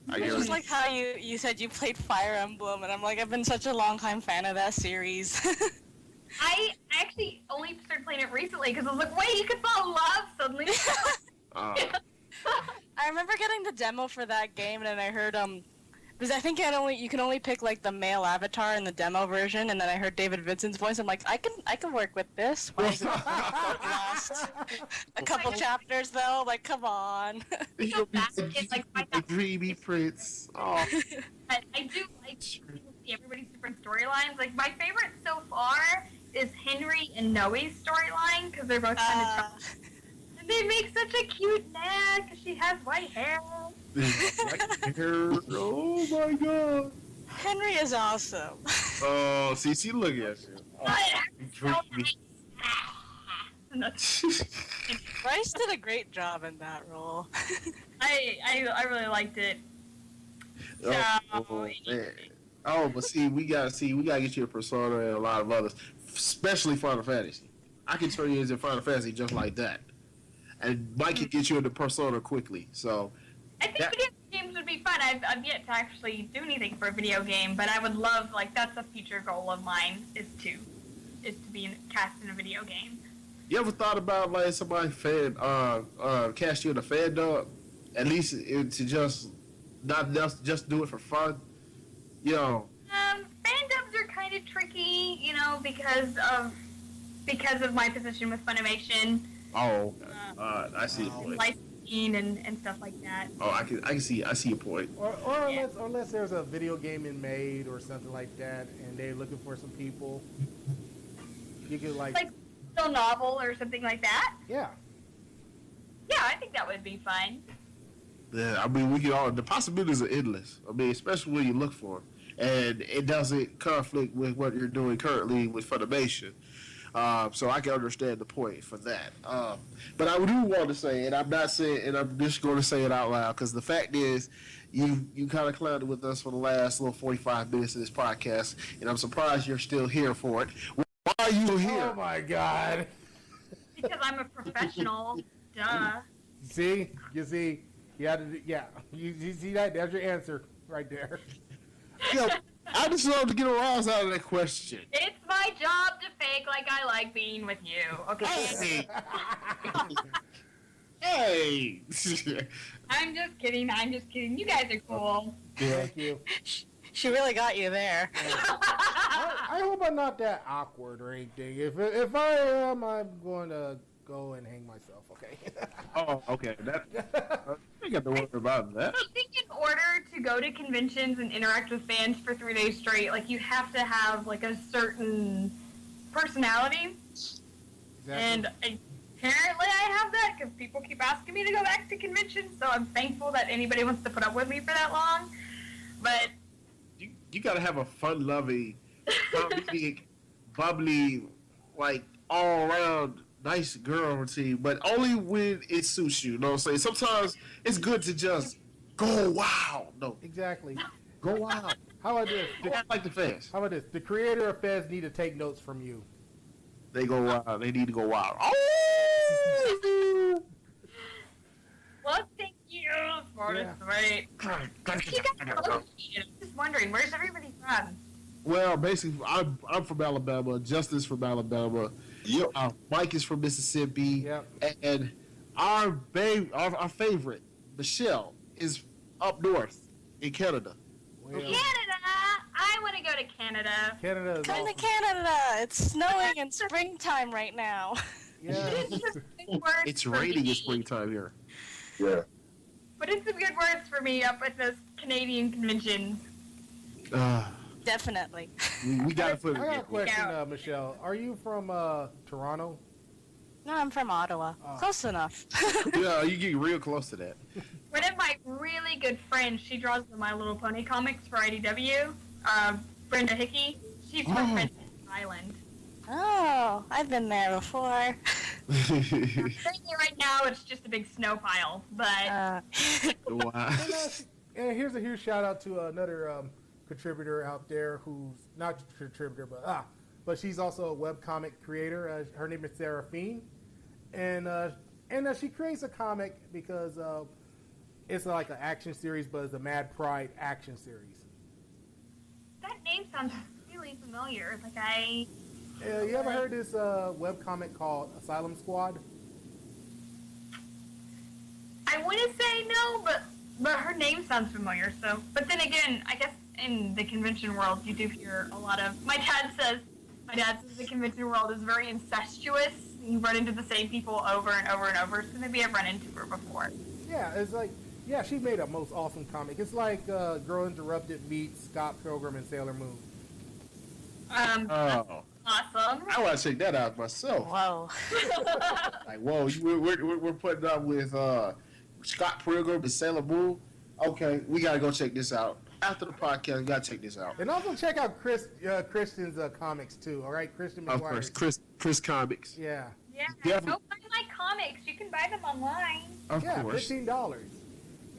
It's just like how you said you played Fire Emblem, and I'm like, I've been such a long time fan of that series. I actually only started playing it recently because I was like, wait, you could fall in love suddenly. I remember getting the demo for that game, and then I heard because I think you can only pick like the male avatar in the demo version, and then I heard David Vincent's voice. I'm like, I can work with this. Why is it last a couple chapters though? Like, come on. So fast, it's like the dreamy prince. Oh. I do like see everybody's different storylines. Like my favorite so far is Henry and Noe's storyline because they're both kind of. They make such a cute Nag because she has white hair. Oh my god. Henry is awesome. Oh, see, look at you. Oh, Bryce did a great job in that role. I really liked it. Oh man. Oh, but we gotta get you a Persona and a lot of others, especially Final Fantasy. I can turn you into Final Fantasy just like that. And Mike can get you into Persona quickly. So I think video games would be fun. I've yet to actually do anything for a video game, but I would love, like, that's a future goal of mine is to be cast in a video game. You ever thought about like somebody cast you in a fan dub? At least to just not just do it for fun. You know. Fan dubs are kind of tricky, you know, because of my position with Funimation. Oh, I see your point. Licensing and stuff like that. Oh, I see your point. Or unless there's a video game in made or something like that, and they're looking for some people, you could like a novel or something like that. Yeah. Yeah, I think that would be fun. Yeah, I mean, the possibilities are endless. I mean, especially when you look for them, and it doesn't conflict with what you're doing currently with Funimation. So I can understand the point for that. But I do want to say, and I'm not saying, and I'm just going to say it out loud, because the fact is, you kind of clowned with us for the last little 45 minutes of this podcast, and I'm surprised you're still here for it. Why are you here? Oh my God. Because I'm a professional. Duh. See, you see, you had to, yeah. You see that? That's your answer right there. Yeah, I just love to get a rise out of that question. It's my job to fake like I like being with you, okay? Hey! I'm just kidding. You guys are cool. Thank you. She really got you there. I hope I'm not that awkward or anything. If I am, I'm going to go and hang myself. Okay. Oh, okay. You got to worry about that. I think in order to go to conventions and interact with fans for 3 days straight, like you have to have like a certain personality. Exactly. And apparently I have that because people keep asking me to go back to conventions, so I'm thankful that anybody wants to put up with me for that long. But You got to have a fun-loving, comedic, bubbly, like all-around nice girl routine, but only when it suits you. You know what I'm saying? Sometimes it's good to just go wild. No, Exactly. go wild. How about this? Like the fans. How about this? The creator of Fez need to take notes from you. They go wild. They need to go wild. Oh! well, thank you for Yeah. this great. You guys are I'm just wondering, where's everybody from? Well, basically, I'm from Alabama. Justin's from Alabama. Yep. Mike is from Mississippi. Yep. And our favorite, Michelle, is up north in Canada. Well, Canada! I want to go to Canada. Canada is Come to awesome. Canada! It's snowing in springtime right now. Yeah. It's some good words It's for raining me. in springtime here. Yeah. But it's some good words for me up at this Canadian convention. Definitely. We got to put I got a it. question, Michelle. Are you from Toronto? No, I'm from Ottawa. Oh. Close enough. Yeah, you get real close to that. One of my really good friends, she draws the My Little Pony comics for IDW. Brenda Hickey. She's from Princess Island. Oh, I've been there before. Currently right now, it's just a big snow pile. But Wow. And here's a huge shout out to another contributor out there who's not a contributor, but she's also a webcomic creator. Her name is Seraphine, and she creates a comic because it's like an action series, but it's a Mad Pride action series. that name sounds really familiar. Like You ever heard this webcomic called Asylum Squad? I want to say no, but her name sounds familiar. So, but then again, I guess in the convention world, you do hear a lot of. My dad says the convention world is very incestuous. You run into the same people over and over and over. So maybe I've run into her before. Yeah, it's like, yeah, she made a most awesome comic. It's like Girl Interrupted meets Scott Pilgrim and Sailor Moon. Oh, Awesome. I want to check that out myself. Whoa. Like, whoa, we're putting up with Scott Pilgrim and Sailor Moon. Okay, we gotta go check this out after the podcast. We gotta check this out. And also check out Kristen's comics too. All right, Kristen Of McGuire. course, Chris Comics. Yeah, Yeah. Definitely. Go buy my comics. You can buy them online. Of yeah, course. $15.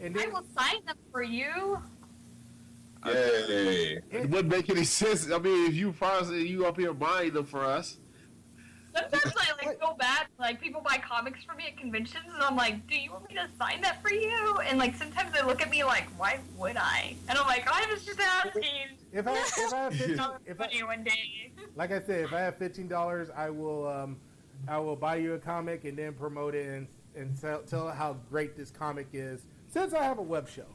And I then will sign them for you. Yay. It wouldn't make any sense. I mean, if you up here buying them for us. Sometimes I like feel bad. Like people buy comics for me at conventions, and I'm like, "Do you want me to sign that for you?" And like sometimes they look at me like, "Why would I?" And I'm like, "I was just asking." if I have 15, Funny one day. like I said, if I have $15, I will buy you a comic and then promote it and tell how great this comic is. Since I have a web show.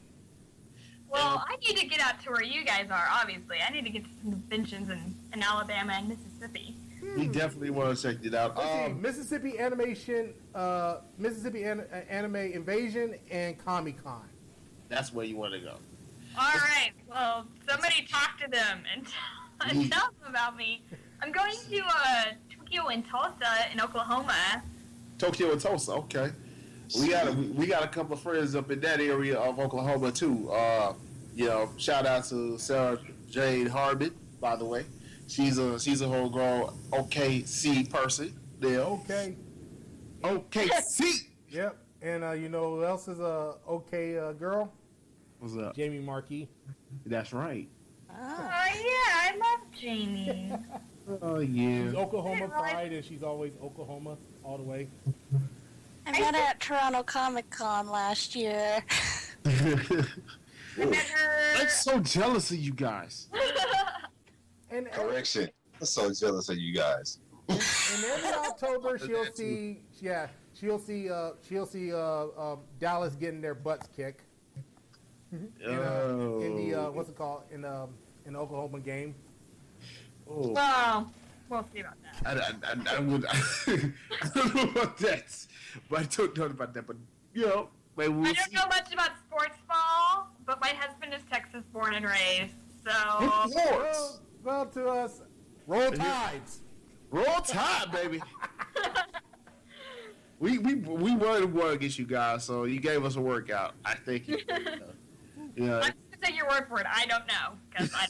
Well, I need to get out to where you guys are. Obviously, I need to get to some conventions in Alabama and Mississippi. We definitely want to check it out. Let's see, Mississippi Animation, Mississippi Anime Invasion, and Comic Con. That's where you want to go. All right. Well, somebody talk to them and tell them about me. I'm going to Tokyo and Tulsa in Oklahoma. Tokyo and Tulsa. Okay. We got a couple of friends up in that area of Oklahoma too. Shout out to Sarah Jane Harbin, by the way. She's a homegrown OKC person. Yeah. Okay. OKC. Yep. And you know who else is a okay girl? What's up? Jamie Markey. That's right. Oh yeah, I love Jamie. Oh yeah. She's Oklahoma pride, and she's always Oklahoma all the way. I met her at Toronto Comic Con last year. I met her. I'm so jealous of you guys. And Correction. I'm so jealous of you guys. every October she'll see Dallas getting their butts kicked. In the what's it called in the Oklahoma game. Oh. Well, We'll see about that. I would. I don't know about that, but I don't know about that. But you know, maybe we'll I don't see. know much about sports ball, but my husband is Texas born and raised, so. Sports. Well, to us, roll tides. Roll Tide, baby. we won against you guys, so you gave us a workout. I think. Yeah. I'm just gonna take your word for it. I don't know, because I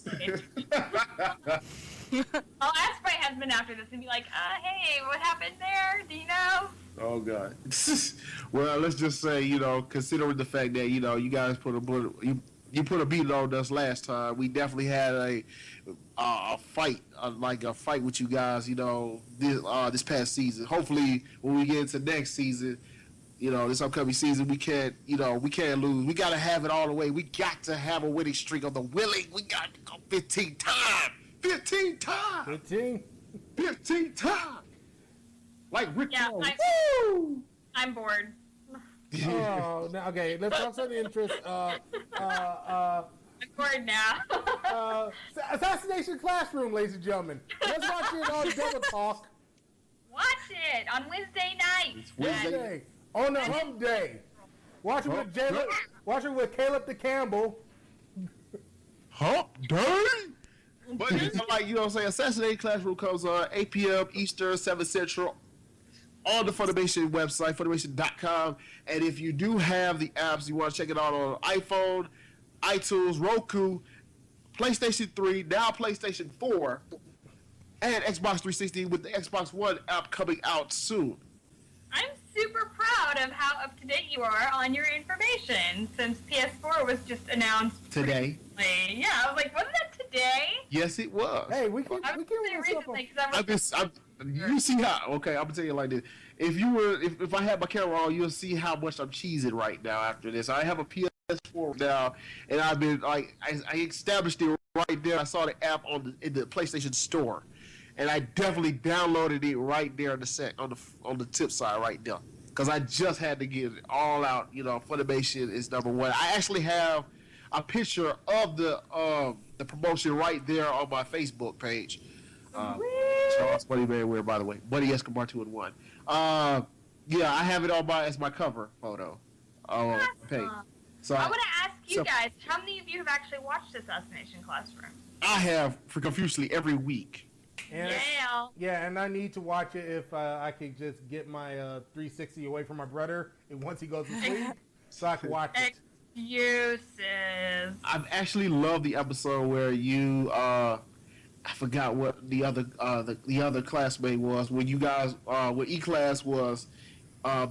I'll ask my husband after this and be like, hey, what happened there? Do you know? Oh God. Well, let's just say, you know, considering the fact that, you know, you guys put a beat on us last time. We definitely had a fight, like a fight with you guys, you know, this past season. Hopefully, when we get into next season, you know, this upcoming season, we can't lose. We got to have it all the way. We got to have a winning streak on the willing. We got to go 15 times. 15 times. 15 times. Like Rick. Yeah, Woo! I'm bored. Oh, now, okay. Let's talk some interest. I'm bored now. Assassination Classroom, ladies and gentlemen. Let's watch it on Double Talk. Watch it on Wednesday night. It's Wednesday. On the hump day. Watch it with Jayla. Watch it with Caleb the Campbell. Hump day? But it's like, you know what I'm saying, Assassination Classroom comes on 8 p.m. Eastern, 7 Central on the Funimation website, Funimation.com. And if you do have the apps, you want to check it out on iPhone, iTunes, Roku, PlayStation 3, now PlayStation 4, and Xbox 360 with the Xbox One app coming out soon. I'm super proud of how up to date you are on your information since PS4 was just announced Today. recently. Yeah, I was like, wasn't that today? Yes, it was. Hey, we can I was look saying stuff recently up. because You see how? Okay, I'm gonna tell you like this. If I had my camera on, you'll see how much I'm cheesing right now. After this, I have a PS4 now, and I've been like, I established it right there. I saw the app in the PlayStation Store, and I definitely downloaded it right there on the tip side right there, because I just had to get it all out. You know, Funimation is number one. I actually have a picture of the promotion right there on my Facebook page. Charles Buddy McGuire, by the way, Buddy Escobar 2 and 1. Yeah, I have it on as my cover photo. Page. So I want to ask you guys, how many of you have actually watched Assassination Classroom? I have profusely every week. And, Yeah. yeah, and I need to watch it if I could just get my 360 away from my brother and once he goes to sleep, so I can watch it. Excuses. I've actually loved the episode where you I forgot what the other classmate was when you guys when E-class was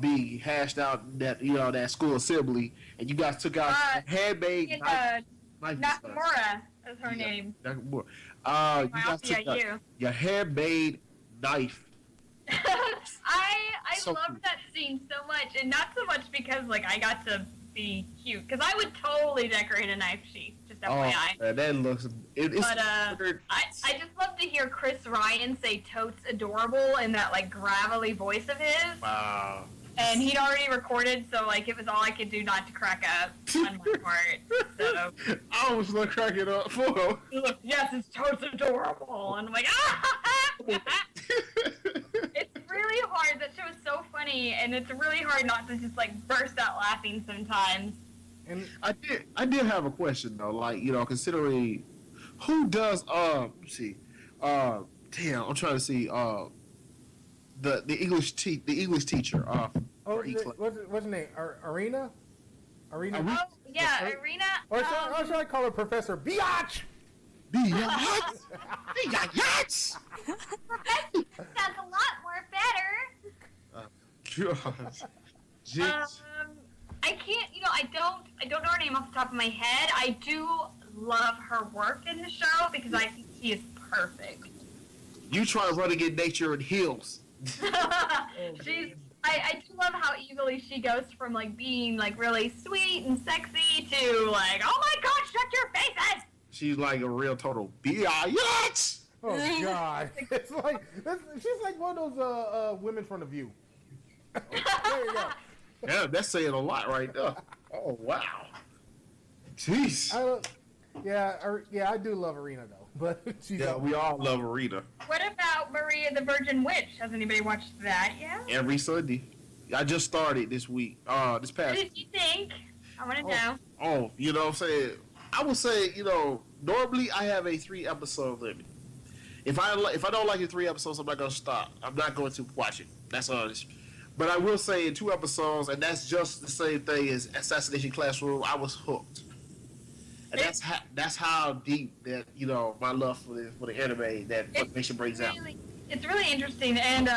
being hashed out that school assembly, and you guys took out handmade knife. Nakamura is her name. Nakamura. You guys took out your handmade knife. I So loved cool. that scene so much, and not so much because like I got to be cute, because I would totally decorate a knife sheath. Just FYI. Man, that looks. It's But I just love to hear Chris Ryan say "totes adorable" in that like gravelly voice of his. wow. And he'd already recorded, so like it was all I could do not to crack up on my part. So I was gonna crack it up for him. look, yes, it's totes adorable, and I'm like, It's really hard. That show is so funny, and it's really hard not to just like burst out laughing sometimes. And I did have a question though, like, you know, considering who does let's see, damn, I'm trying to see the English teacher for E-class. what's her name? Arena? Arena? Oh yeah, Irina. Or should I call her Professor Biatch? Biatch. Professor sounds a lot more better. Gosh. Jeez. I can't, I don't know her name off the top of my head. I do love her work in the show because I think she is perfect. You try running in nature in heels. I do love how easily she goes from like being like really sweet and sexy to like, oh my god, shut your faces! She's like a real total biatch. Oh God! She's like one of those women from The View. There you go. Yeah, that's saying a lot right there. Oh wow. Jeez. I do love Arena though. but she's Yeah, we all love Arena. What about Maria the Virgin Witch? Has anybody watched that yet? Every Sunday. I just started this week. This What past. did you think? I want to know. Oh, you know what I'm saying? I would say, normally I have a 3-episode limit. If I don't like the 3 episodes, I'm not going to stop. I'm not going to watch it. That's honest. But I will say in 2 episodes, and that's just the same thing as Assassination Classroom, I was hooked. And that's how deep that, my love for the anime that Funimation brings out. It's really interesting. And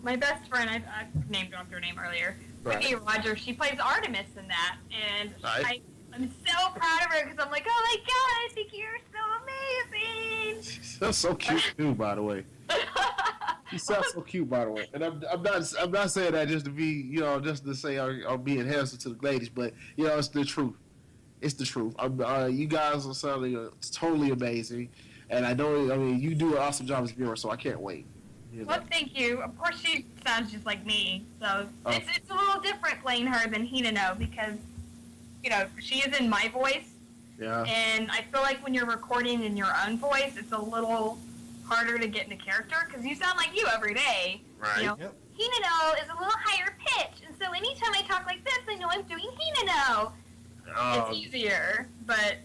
my best friend, I name dropped her name earlier, Right. Whitney Rogers, she plays Artemis in that. And Right. I'm so proud of her because I'm like, oh my god, I think you're so amazing. That's so cute too, by the way. She sounds so cute, by the way. And I'm not saying that just to be, just to say I'm being handsome to the ladies, but it's the truth. It's the truth. You guys are sounding totally amazing, and you do an awesome job as a viewer, so I can't wait. Well, thank you. Of course, she sounds just like me, so it's a little different playing her than Hinano because, she is in my voice. Yeah. And I feel like when you're recording in your own voice, it's a little harder to get into character because you sound like you every day. Right. Yep. Hinano is a little higher pitch, and so anytime I talk like this, I know I'm doing Hinano. It's easier, but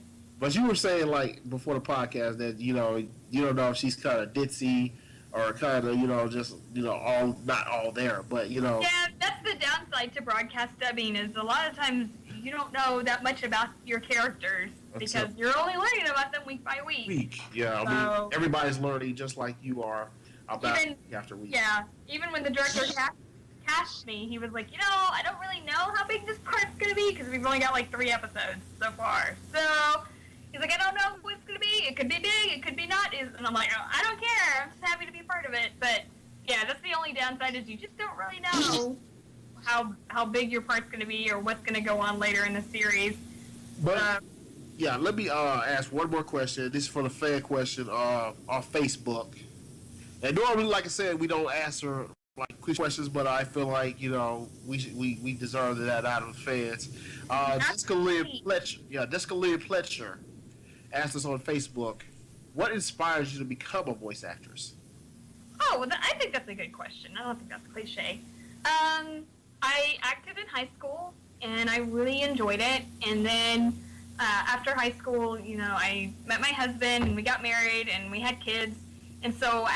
you were saying like before the podcast that you don't know if she's kind of ditzy or kind of just all not all there, but yeah, that's the downside to broadcast dubbing is a lot of times you don't know that much about your characters because you're only learning about them week by week. Yeah, So, everybody's learning just like you are about Even- week after week. Yeah, even when the director cast me, he was like, I don't really know how big this part's gonna be because we've only got like 3 episodes so far. So he's like, I don't know what it's gonna be. It could be big, it could be not. And I'm like, oh, I don't care. I'm just happy to be part of it. But yeah, that's the only downside is you just don't really know how big your part's gonna be or what's gonna go on later in the series. But yeah, let me ask one more question. This is for the fan question on Facebook. And normally, like I said, we don't answer like questions, but I feel like we deserve that out of the fans. Jessica Lynn Pletcher asked us on Facebook, "What inspires you to become a voice actress?" Oh, well, I think that's a good question. I don't think that's cliche. I acted in high school, and I really enjoyed it. And then after high school, I met my husband, and we got married, and we had kids. And so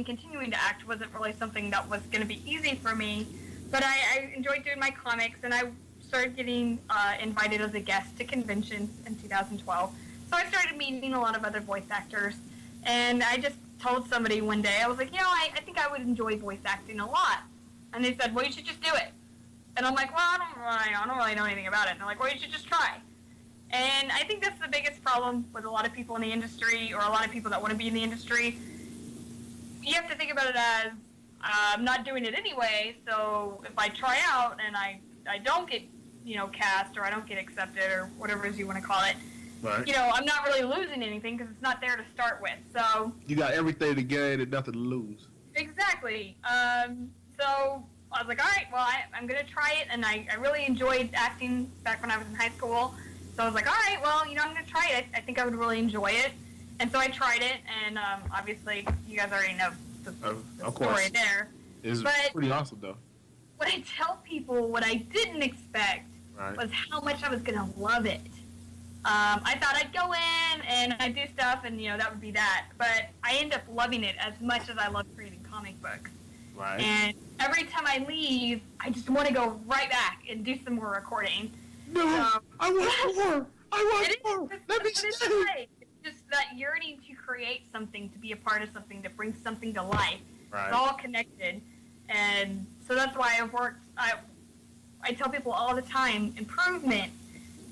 continuing to act wasn't really something that was going to be easy for me. But I enjoyed doing my comics, and I started getting invited as a guest to conventions in 2012. So I started meeting a lot of other voice actors. And I just told somebody one day, I was like, I think I would enjoy voice acting a lot. And they said, well, you should just do it. And I'm like, well, I don't really know anything about it. And they're like, well, you should just try. And I think that's the biggest problem with a lot of people in the industry or a lot of people that want to be in the industry. You have to think about it as, I'm not doing it anyway, so if I try out and I don't get, cast or I don't get accepted or whatever it is you want to call it, Right. I'm not really losing anything because it's not there to start with. So You got everything to gain and nothing to lose. exactly. So I was like, all right, well, I'm going to try it, and I really enjoyed acting back when I was in high school. So I was like, all right, well, I'm going to try it. I think I would really enjoy it. And so I tried it, and obviously you guys already know the Of story course. there. It's But- pretty awesome, though. What I tell people, what I didn't expect Right. was how much I was going to love it. I thought I'd go in and I'd do stuff and, that would be that. But I end up loving it as much as I love creating comic books. Right. And every time I leave, I just want to go right back and do some more recording. No, I want more. I It want more. is, Let me but it's stay. great. It's just that yearning to create something, to be a part of something, to bring something to life. Right. It's all connected. And so that's why I've worked, I tell people all the time, improvement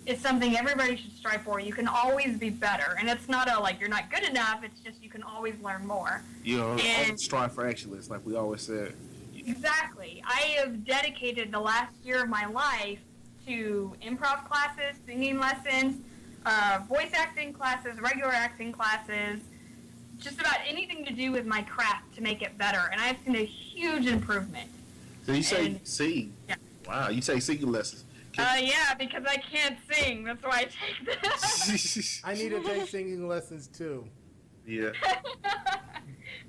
is something everybody should strive for. You can always be better. And it's not you're not good enough, it's just you can always learn more. And- Always strive for excellence, like we always said. Exactly. I have dedicated the last year of my life to improv classes, singing lessons, voice acting classes, regular acting classes, just about anything to do with my craft to make it better. And I've seen a huge improvement. So you say And- sing. Yeah. Wow, you take singing lessons. Yeah, because I can't sing. That's why I take this. I need to take singing lessons too. Yeah.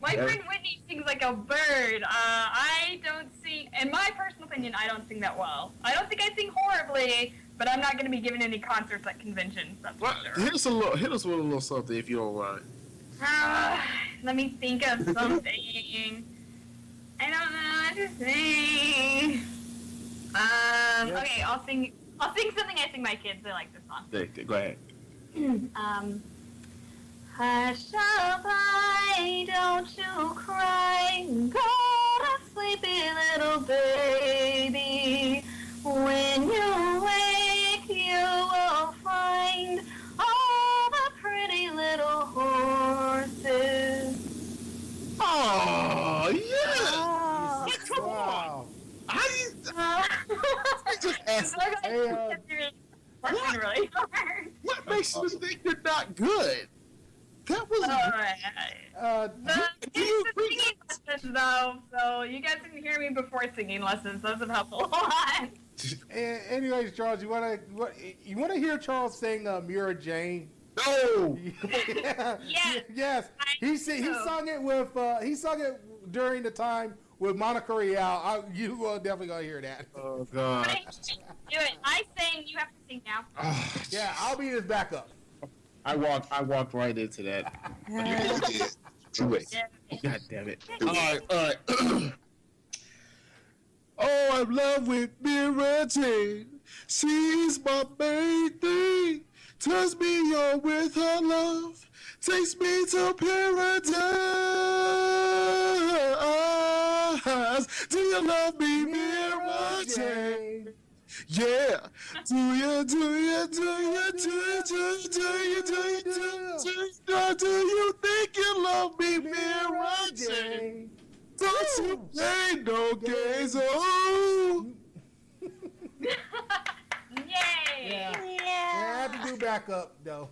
My friend Whitney sings like a bird. I don't sing, in my personal opinion, I don't sing that well. I don't think I sing horribly, but I'm not going to be giving any concerts at conventions. That's Well, for sure. hit us with a little something if you don't mind. Let me think of something. I don't know what to sing. Okay, I'll sing something I sing my kids. They like this song. Go ahead. Hush up, I don't you cry. Go to sleepy little baby. When you wake, you will find all the pretty little horses. Oh, yeah. Wow. I just asked, That's really hard. what makes you think you're not good? That was. It's the singing lessons, though, so you guys didn't hear me before singing lessons. Doesn't help a lot. Anyways, Charles, you wanna hear Charles sing Mira Jane? No. Yes. He sung it during the time with Monica Rial. You will definitely gonna hear that. Oh But God. I do it. I sang. You have to sing now. Yeah, I'll be his backup. I walked right into that. Do it. God damn it. All right. Oh, I'm in love with Mira Jane. She's my main thing. Turns me on with her love. Takes me to paradise. Do you love me, Mira Jane? Yeah. Do you think you love me, Mira Jane? Don't you play no games, oh. Yay! Yeah. I have to do backup though.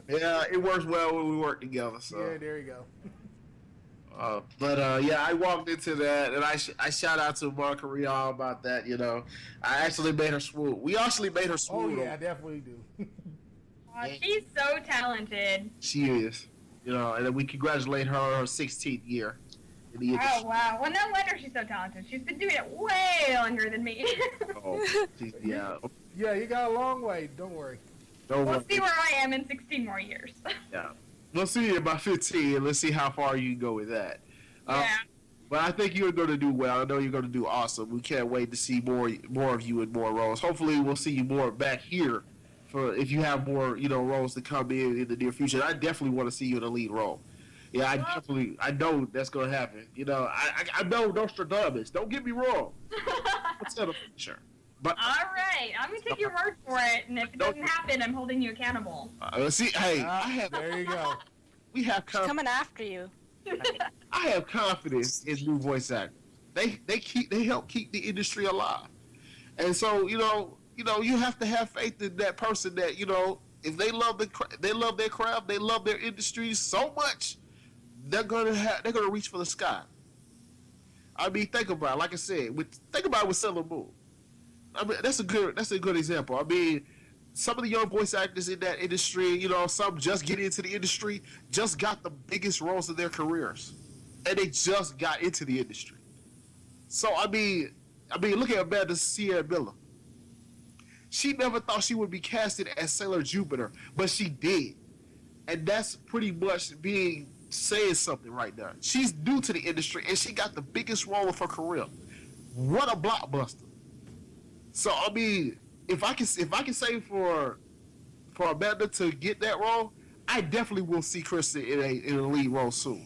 Yeah, it works well when we work together, so. Yeah, there you go. But yeah, I walked into that, and I shout out to Monica Rial about that. You know, I actually made her swoon. We actually made her Oh swoon. yeah, I definitely do. Aw, she's so talented. She is. You know, and then we congratulate her on her 16th year in the industry. Oh wow! Well, no wonder she's so talented. She's been doing it way longer than me. Oh, yeah. Yeah, you got a long way. Don't worry. Don't We'll worry. see where I am in 16 more years. Yeah. We'll see you about 15, and let's see how far you can go with that. Yeah. But I think you're going to do well. I know you're going to do awesome. We can't wait to see more of you in more roles. Hopefully, we'll see you more back here for if you have more, roles to come in the near future. I definitely want to see you in a lead role. Yeah, I know that's going to happen. I know Nostradamus. Don't get me wrong. What's that a future? But All right, I'm gonna take your word for it, and if it doesn't happen, I'm holding you accountable. see, hey, I have. There you go. We have Coming after you. I have confidence in new voice actors. They help keep the industry alive, and so you have to have faith in that person that if they love their craft, they love their industry so much, they're gonna reach for the sky. I mean, think about it. Like I said, think about it with Sailor Moon. I mean, that's a good example. I mean, some of the young voice actors in that industry, some just get into the industry, just got the biggest roles of their careers, and they just got into the industry. So I mean, look at Amanda Sierra Miller. She never thought she would be casted as Sailor Jupiter, but she did, and that's pretty much saying something right there. She's new to the industry, and she got the biggest role of her career. What a blockbuster! So I mean, if I can say for Amanda to get that role, I definitely will see Kristen in a lead role soon.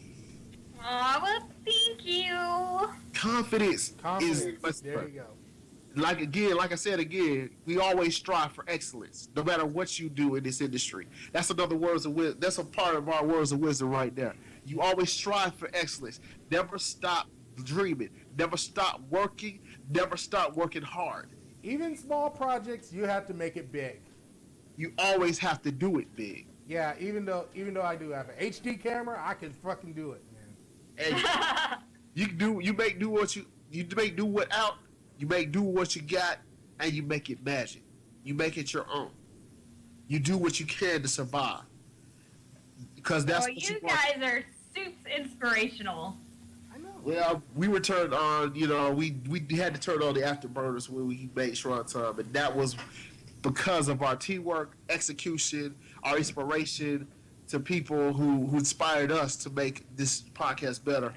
Aw, well, thank you. Confidence is There you go. like I said again, we always strive for excellence, no matter what you do in this industry. That's another words of wisdom. That's a part of our words of wisdom right there. You always strive for excellence. Never stop dreaming. Never stop working. Never stop working hard. Even small projects, you have to make it big. You always have to do it big. Yeah, even though I do have an HD camera, I can fucking do it, man. And you make do what you got, and you make it magic. You make it your own. You do what you can to survive. because that's Oh, what you want. guys are super inspirational. I know. Well, we were turned on. We had to turn on the afterburners when we made Shrinetime, and that was because of our teamwork, execution, our inspiration to people who inspired us to make this podcast better,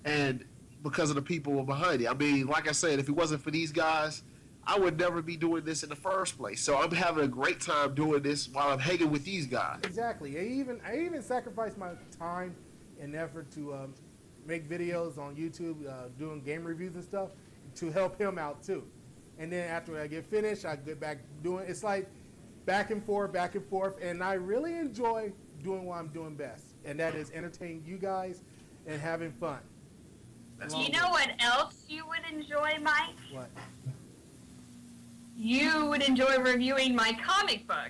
and because of the people behind it. I mean, like I said, if it wasn't for these guys, I would never be doing this in the first place. So I'm having a great time doing this while I'm hanging with these guys. Exactly. I even sacrificed my time and effort to make videos on YouTube, doing game reviews and stuff, to help him out too. And then after I get finished, I get back doing. It's like back and forth, and I really enjoy doing what I'm doing best, and that is entertaining you guys and having fun. Do you know what else you would enjoy, Mike? What? You would enjoy reviewing my comic book.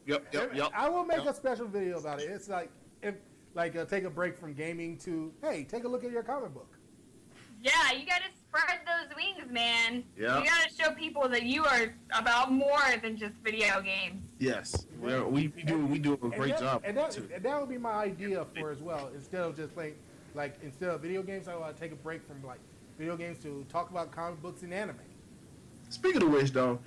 Yep. I will make a special video about it. It's like take a break from gaming to, hey, take a look at your comic book. Yeah, you gotta spread those wings, man. Yeah. You gotta show people that you are about more than just video games. Yes. Well, we do a great job. And that would be my idea for as well. Instead of just playing, instead of video games, I want to take a break from video games to talk about comic books and anime. Speaking of which, though,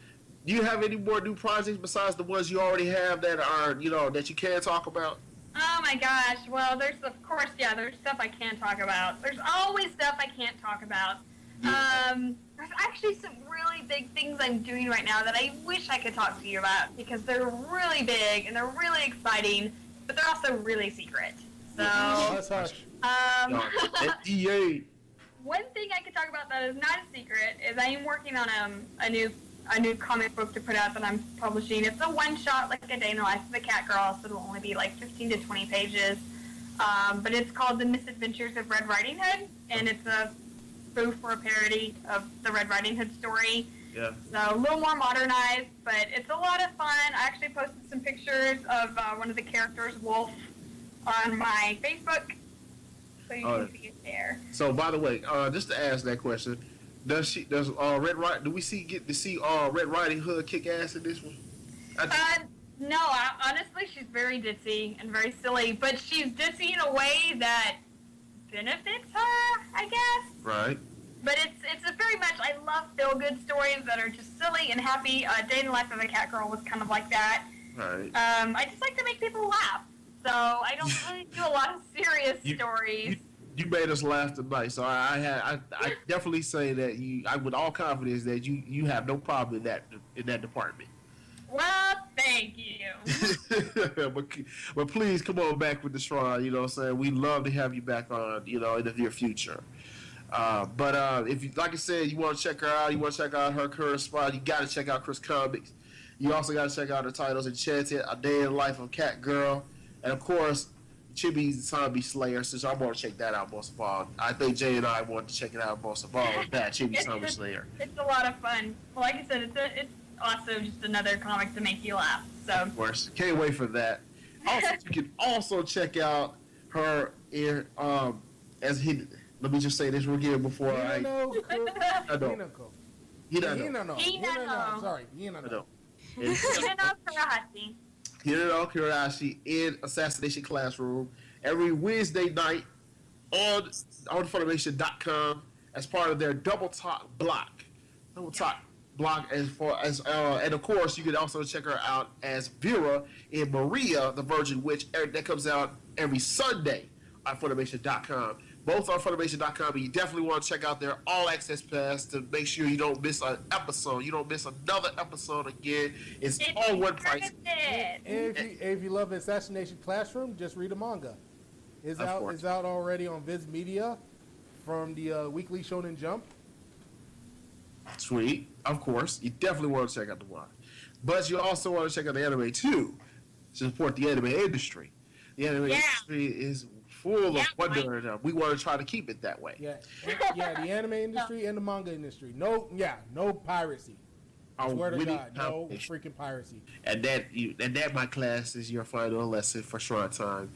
do you have any more new projects besides the ones you already have that are, that you can talk about? Oh my gosh, well, there's stuff I can't talk about. There's always stuff I can't talk about. There's actually some really big things I'm doing right now that I wish I could talk to you about because they're really big and they're really exciting, but they're also really secret. So, Hush, hush. FDA. One thing I can talk about that is not a secret is I am working on a new comic book to put out that I'm publishing. It's a one-shot, like a day in the life of a cat girl, so it'll only be like 15 to 20 pages. But it's called The Misadventures of Red Riding Hood, and it's a spoof or a parody of the Red Riding Hood story. Yeah. So a little more modernized, but it's a lot of fun. I actually posted some pictures of one of the characters, Wolf, on my Facebook, so you can see it there. So, by the way, just to ask that question, do we get to see Red Riding Hood kick ass in this one? No, honestly, she's very ditzy and very silly, but she's ditzy in a way that benefits her, I guess. Right. But it's a very much, I love feel-good stories that are just silly and happy. Day in the Life of a Cat Girl was kind of like that. Right. I just like to make people laugh, so I don't really do a lot of serious stories. You made us laugh tonight, so I definitely say that I with all confidence that you have no problem in that department. Well, thank you. but please come on back with the Shrine. You know what I'm saying? We'd love to have you back on. In the near future. But if you, like I said, you want to check her out, you want to check out her current spot, you got to check out Chris Comics. You also got to check out her titles: Enchanted, A Day in the Life of Cat Girl, and of course, Chibi's Zombie Slayer. Since I want to check that out most of all, I think Jay and I want to check it out most of all. That Chibi's Zombie Slayer. It's a lot of fun. Well, like I said, it's also just another comic to make you laugh. So of course, can't wait for that. Also, you can also check out her in as hidden. Let me just say this again before I know. Sorry, Hinano Kurahashi in Assassination Classroom every Wednesday night on Funimation.com as part of their Double Talk block. And of course you can also check her out as Vera in Maria the Virgin Witch that comes out every Sunday on Funimation.com. Both on Funimation.com, and you definitely want to check out their All Access Pass to make sure you don't miss an episode. You don't miss another episode again. It's all one price. And if you love Assassination Classroom, just read the manga. It's out already on Viz Media from the Weekly Shonen Jump. Sweet, of course. You definitely want to check out the one. But you also want to check out the anime too to support the anime industry. The anime industry is full of wonder, and we want to try to keep it that way. The anime industry and the manga industry. No piracy. I swear to God, no freaking piracy. And that, my class, is your final lesson for Shrinetime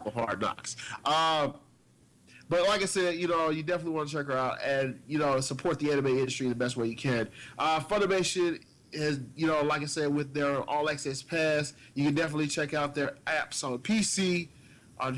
for Hard Knocks. But like I said, you definitely want to check her out and, support the anime industry the best way you can. Funimation is, like I said, with their All Access Pass, you can definitely check out their apps on PC, on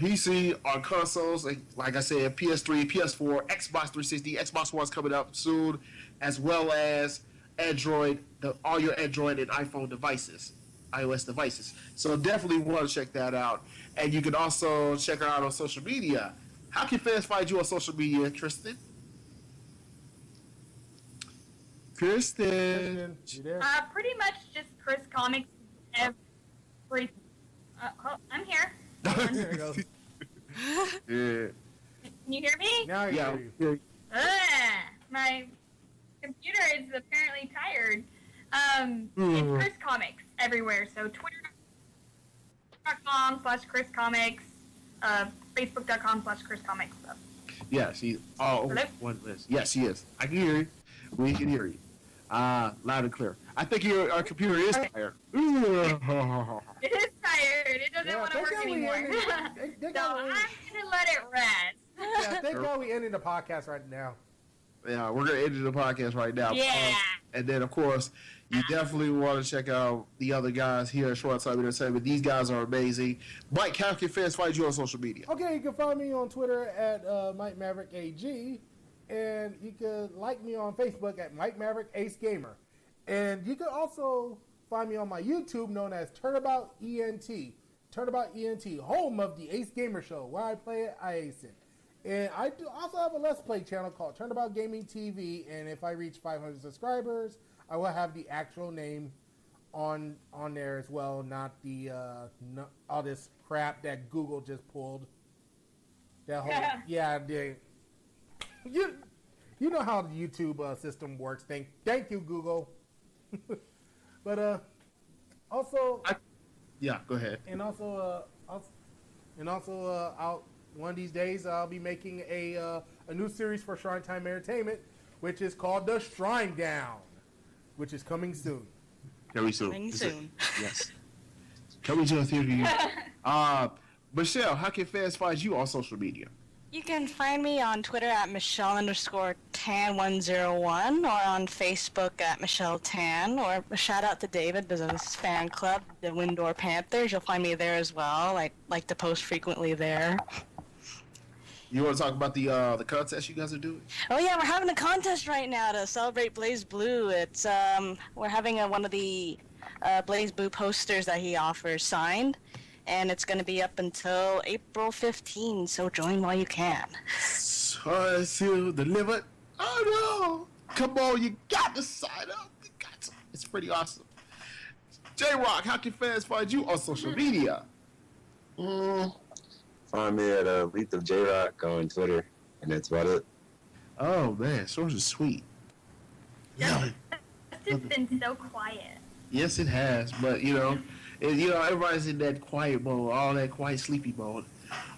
consoles, like I said, PS3, PS4, Xbox 360, Xbox One's coming up soon, as well as Android, all your Android and iPhone devices, iOS devices. So definitely want to check that out. And you can also check her out on social media. How can fans find you on social media, Kristen? Kristen, you there? Pretty much just Chris Comics. Every. I'm here. There you go. Yeah. Can you hear me? Now I Yeah. hear you. My computer is apparently tired. It's Chris Comics everywhere. So Twitter.com/Chris Comics, Facebook.com/Chris Comics. So. Yeah, she's all Hello? one list. Yes, she is. I can hear you. We can hear you. Loud and clear. I think our computer is tired. It is tired. It doesn't Yeah, want to thank work God we anymore. ended- So thank I'm God we- gonna let it rest. Yeah, thank God we ended the podcast right now. Yeah, we're gonna end the podcast right now. Yeah. And then, of course, you definitely want to check out the other guys here at Shrinetime Entertainment. These guys are amazing. Mike, how can fans find you on social media? Okay, you can find me on Twitter at Mike Maverick AG, and you can like me on Facebook at Mike Maverick Ace Gamer, and you can also find me on my YouTube known as Turnabout ENT, home of the Ace Gamer Show, where I play it, I ace it. And I do also have a Let's Play channel called Turnabout Gaming TV, and if I reach 500 subscribers, I will have the actual name on there as well, not the all this crap that Google just pulled. That whole you know how the YouTube system works. Thank you, Google. But also Yeah, go ahead. and also I'll one of these days I'll be making a new series for Shrinetime Entertainment, which is called The Shrine Down, which is coming soon. Coming soon. Coming soon. Yes. Coming to a theater near you. Michelle, how can fans find you on social media? You can find me on Twitter at Michelle_Tan101 or on Facebook at Michelle Tan, or a shout out to David, there's his fan club, the Windor Panthers. You'll find me there as well. I like to post frequently there. You want to talk about the contest you guys are doing? Oh yeah, we're having a contest right now to celebrate Blaze Blue. It's we're having one of the Blaze Blue posters that he offers signed, and it's going to be up until April 15, so join while you can. To deliver. Oh no! Come on, you got to sign up. You got to. It's pretty awesome. J-Rock, how can fans find you on social media? Find me at Lethal J-Rock on Twitter, and that's about it. Oh man, source is sweet. It's just been so quiet. Yes, it has, but everybody's in that quiet mode, all that quiet, sleepy mode.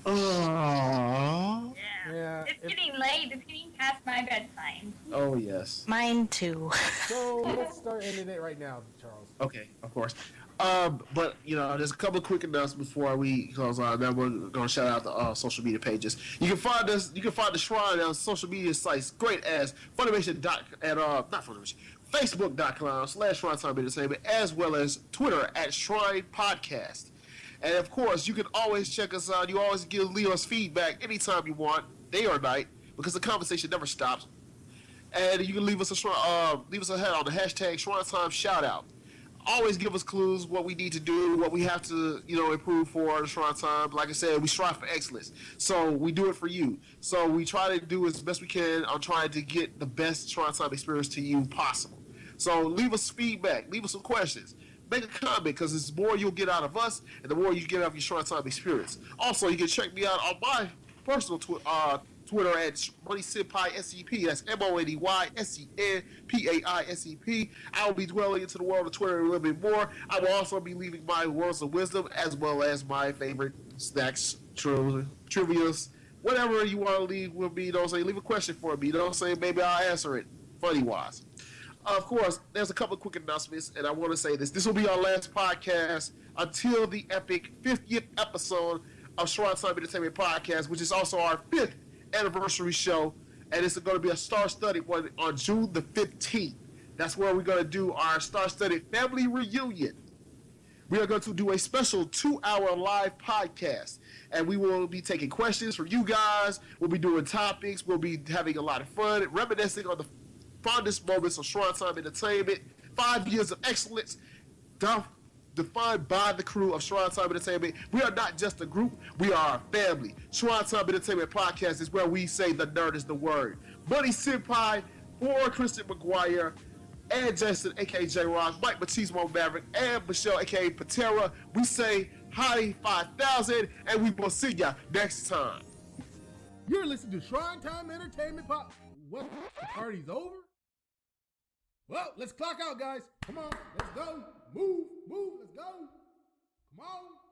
Oh, Yeah. It's getting late. It's getting past my bedtime. oh yes. Mine too. So let's start ending it right now, Charles. Okay, of course. But there's a couple of quick announcements before we close on. Then we're gonna shout out the social media pages. You can find us. You can find the Shrine on social media sites, great as Funimation not Funimation, Facebook.com/Shrinetime Entertainment, as well as Twitter at Shrine Podcast. And of course, you can always check us out. You always leave us feedback anytime you want, day or night, because the conversation never stops. And you can leave us a head on the hashtag Shrinetime shoutout. Always give us clues what we need to do, what we have to, improve for the Shrine Time. Like I said, we strive for excellence. So we do it for you. So we try to do as best we can on trying to get the best Shrine Time experience to you possible. So leave us feedback, leave us some questions. Make a comment, because it's more you'll get out of us, and the more you get out of your Shrine Time experience. Also, you can check me out on my personal Twitter at Money Senpai SCP. That's MONEYSENPAISEP. I will be dwelling into the world of Twitter a little bit more. I will also be leaving my words of wisdom, as well as my favorite snacks, trivias, whatever you want to leave with me. Don't say leave a question for me. Don't say maybe I'll answer it, funny wise. Of course, there's a couple of quick announcements, and I want to say this. This will be our last podcast until the epic 50th episode of Shrinetime Entertainment Podcast, which is also our 5th anniversary show, and it's going to be a star-studded one on June the 15th. That's where we're going to do our star-studded family reunion. We are going to do a special 2-hour live podcast, and we will be taking questions from you guys. We'll be doing topics. We'll be having a lot of fun, reminiscing on the fondest moments of Shrinetime Entertainment, 5 years of excellence, defined by the crew of Shrinetime Entertainment. We are not just a group, we are a family. Shrinetime Entertainment Podcast is where we say the nerd is the word. Buddy Senpai, or Kristen McGuire, and Jason, aka J Rock, Mike Batismo Maverick, and Michelle, aka Patera. We say hi 5,000, and we will see ya next time. You're listening to Shrinetime Entertainment Pop. What? The party's over? Well, let's clock out, guys. Come on, let's go. Move, let's go. Come on.